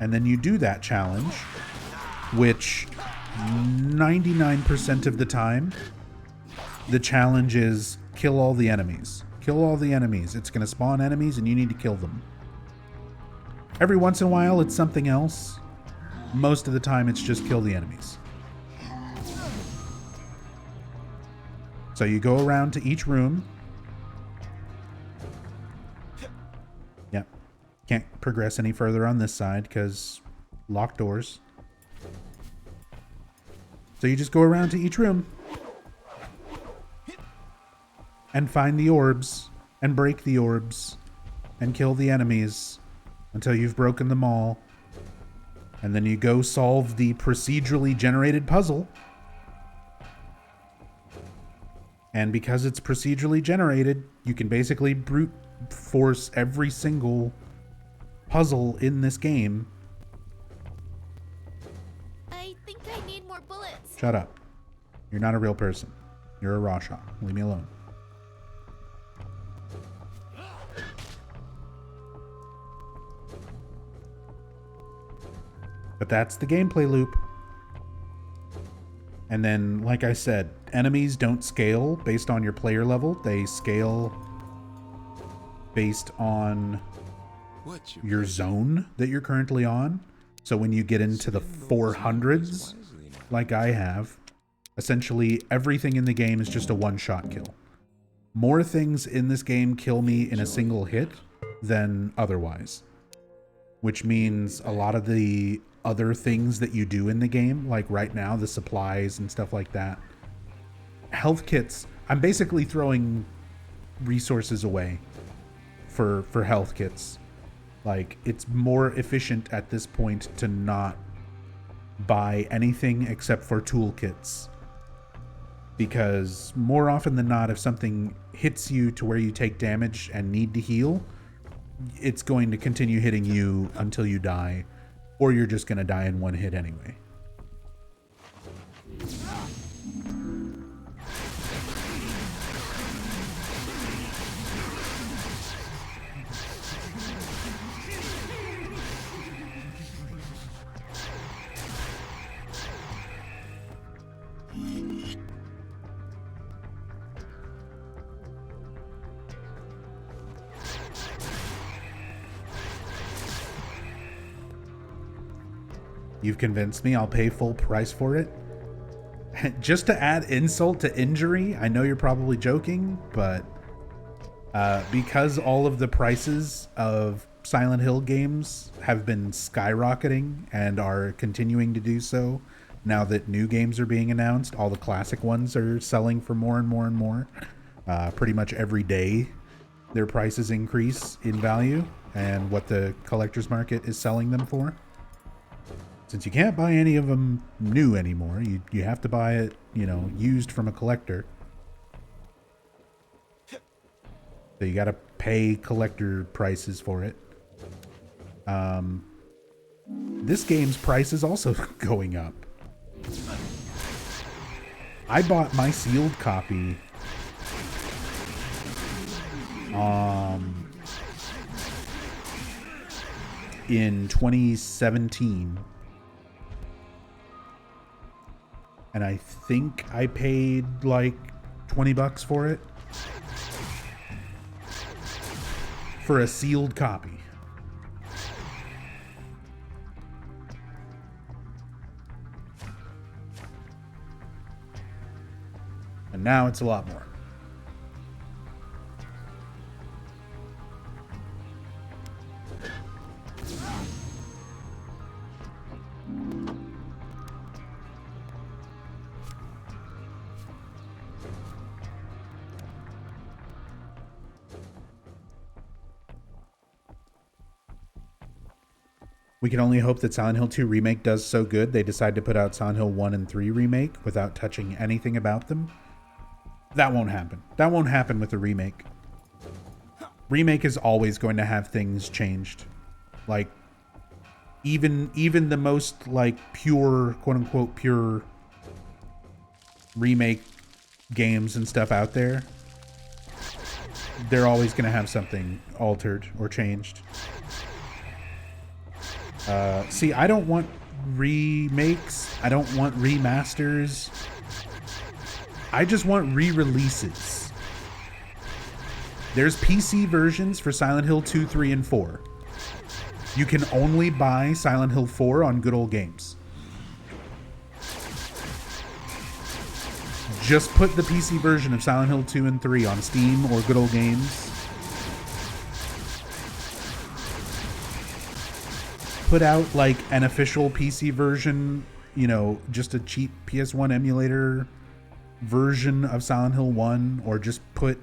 And then you do that challenge, which 99% of the time, the challenge is kill all the enemies. Kill all the enemies. It's going to spawn enemies and you need to kill them. Every once in a while, it's something else. Most of the time, it's just kill the enemies. So you go around to each room. Yep. Can't progress any further on this side because locked doors. So you just go around to each room and find the orbs and break the orbs and kill the enemies until you've broken them all. And then you go solve the procedurally generated puzzle. And because it's procedurally generated, you can basically brute force every single puzzle in this game. I think I need more bullets. Shut up. You're not a real person. You're a Rorschach. Leave me alone. But that's the gameplay loop. And then, like I said, enemies don't scale based on your player level. They scale based on your zone that you're currently on. So when you get into the 400s, like I have, essentially everything in the game is just a one-shot kill. More things in this game kill me in a single hit than otherwise. which means a lot of the other things that you do in the game, like right now, the supplies and stuff like that, health kits, I'm basically throwing resources away for health kits. Like, it's more efficient at this point to not buy anything except for toolkits, because more often than not, if something hits you to where you take damage and need to heal, it's going to continue hitting you until you die, or you're just going to die in one hit anyway. You've convinced me. I'll pay full price for it. Just to add insult to injury, I know you're probably joking, but because all of the prices of Silent Hill games have been skyrocketing and are continuing to do so now that new games are being announced, all the classic ones are selling for more and more and more. Pretty much every day their prices increase in value and what the collector's market is selling them for. Since you can't buy any of them new anymore, you have to buy it, you know, used from a collector. So you got to pay collector prices for it. This game's price is also going up. I bought my sealed copy in 2017. And I think I paid like $20 for it. For a sealed copy. And now it's a lot more. We can only hope that Silent Hill 2 Remake does so good they decide to put out Silent Hill 1 and 3 Remake without touching anything about them. That won't happen. That won't happen with the remake. Remake is always going to have things changed. Like, even the most, like, pure, quote-unquote, pure remake games and stuff out there, they're always going to have something altered or changed. See, I don't want remakes. I don't want remasters. I just want re-releases. There's PC versions for Silent Hill 2, 3, and 4. You can only buy Silent Hill 4 on Good Old Games. Just put the PC version of Silent Hill 2 and 3 on Steam or Good Old Games. Put out like an official PC version, you know, just a cheap PS1 emulator version of Silent Hill 1, or just put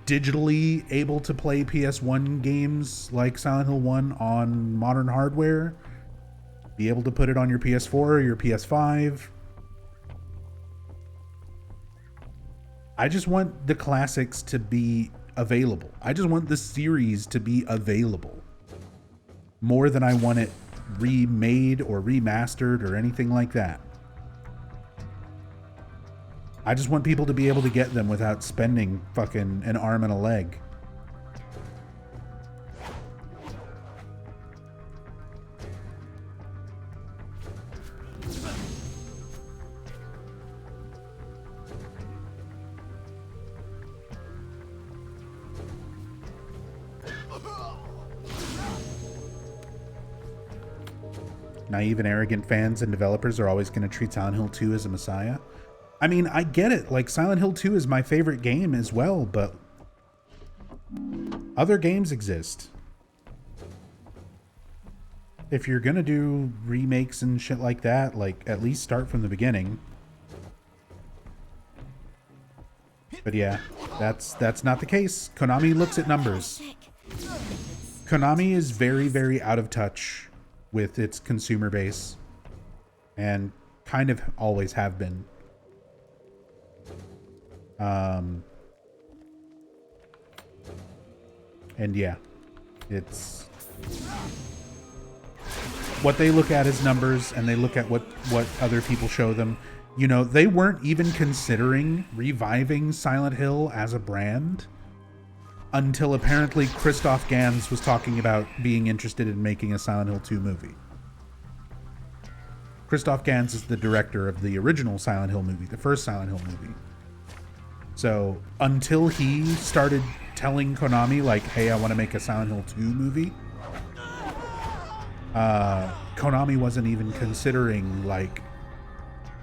digitally able to play PS1 games like Silent Hill 1 on modern hardware. Be able to put it on your PS4 or your PS5. I just want the classics to be available. I just want the series to be available. More than I want it remade or remastered or anything like that. I just want people to be able to get them without spending fucking an arm and a leg. Naive and arrogant fans and developers are always going to treat Silent Hill 2 as a messiah. I mean, I get it. Like, Silent Hill 2 is my favorite game as well, but other games exist. if you're gonna do remakes and shit like that, like at least start from the beginning. But yeah, that's not the case. Konami looks at numbers. Konami is very, very out of touch with its consumer base, and kind of always have been. And yeah, it's what they look at is numbers, and they look at what other people show them. You know, they weren't even considering reviving Silent Hill as a brand until apparently Christoph Gans was talking about being interested in making a Silent Hill 2 movie. Christoph Gans is the director of the original Silent Hill movie, the first Silent Hill movie. So until he started telling Konami, like, hey, I want to make a Silent Hill 2 movie, Konami wasn't even considering, like,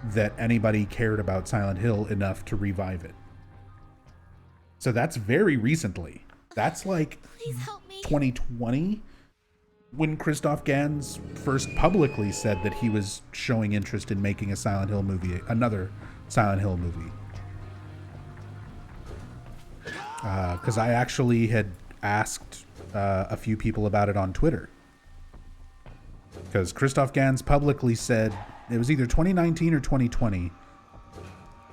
that anybody cared about Silent Hill enough to revive it. So that's very recently. That's like Please help me. 2020 when Christoph Gans first publicly said that he was showing interest in making a Silent Hill movie, another Silent Hill movie. Because I actually had asked a few people about it on Twitter. Because Christoph Gans publicly said, it was either 2019 or 2020,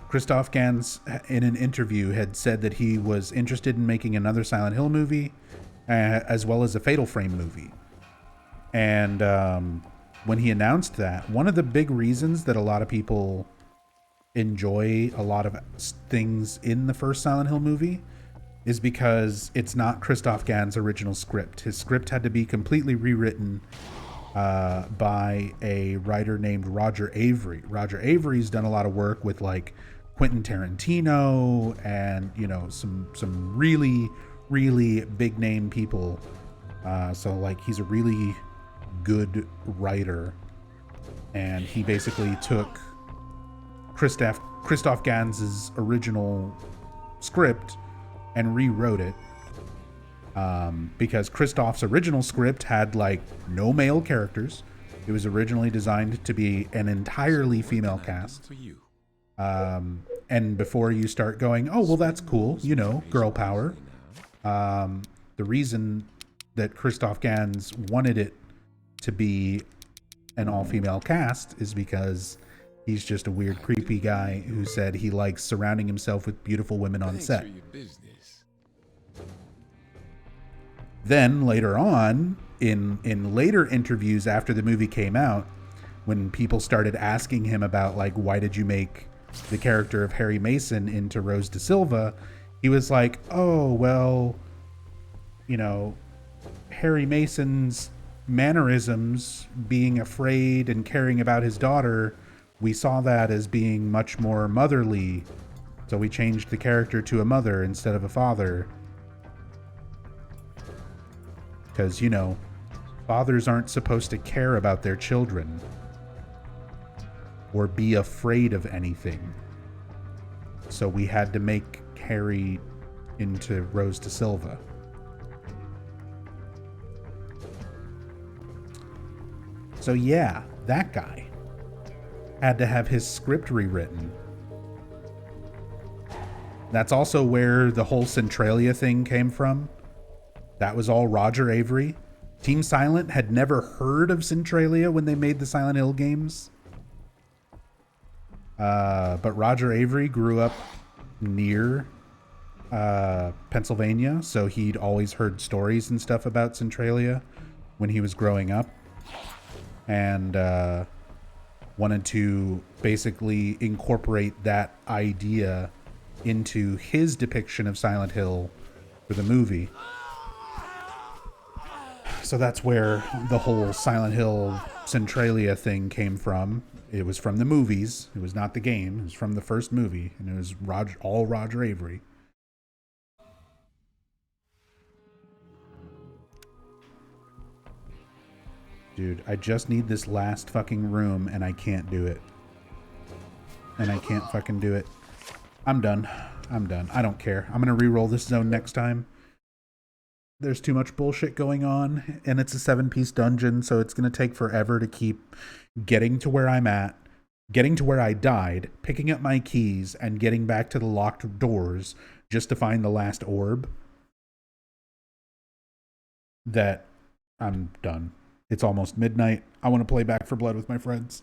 Christoph Gans in an interview had said that he was interested in making another Silent Hill movie, as well as a Fatal Frame movie. And when he announced that, one of the big reasons that a lot of people enjoy a lot of things in the first Silent Hill movie is because it's not Christoph Gans' original script. His script had to be completely rewritten by a writer named Roger Avery. Roger Avery's done a lot of work with like Quentin Tarantino and, you know, some really, really big name people. So like he's a really good writer, and he basically took Christoph Gans' original script and rewrote it. Because Christoph's original script had like no male characters. It was originally designed to be an entirely female cast. For you. And before you start going, oh, well, that's cool, you know, girl power. The reason that Christoph Gans wanted it to be an all-female cast is because he's just a weird, creepy guy who said he likes surrounding himself with beautiful women on Thanks set. for your business. Then later on, in later interviews after the movie came out, when people started asking him about like, why did you make the character of Harry Mason into Rose da Silva, he was like, oh, well, you know, Harry Mason's mannerisms, being afraid and caring about his daughter, we saw that as being much more motherly, so we changed the character to a mother instead of a father. Because, you know, fathers aren't supposed to care about their children or be afraid of anything. So we had to make Harry into Rose da Silva. So yeah, that guy had to have his script rewritten. That's also where the whole Centralia thing came from. That was all Roger Avery. Team Silent had never heard of Centralia when they made the Silent Hill games. But Roger Avery grew up near Pennsylvania, so he'd always heard stories and stuff about Centralia when he was growing up. And wanted to basically incorporate that idea into his depiction of Silent Hill for the movie. So that's where the whole Silent Hill Centralia thing came from. It was from the movies. It was not the game. It was from the first movie, and it was all Roger Avery. Dude, I just need this last fucking room, and I can't do it. And I can't fucking do it. I'm done. I don't care. I'm gonna re-roll this zone next time. there's too much bullshit going on, and it's a 7-piece dungeon, so it's going to take forever to keep getting to where I'm at, getting to where I died, picking up my keys, and getting back to the locked doors just to find the last orb. That I'm done. It's almost midnight. I want to play Back for Blood with my friends.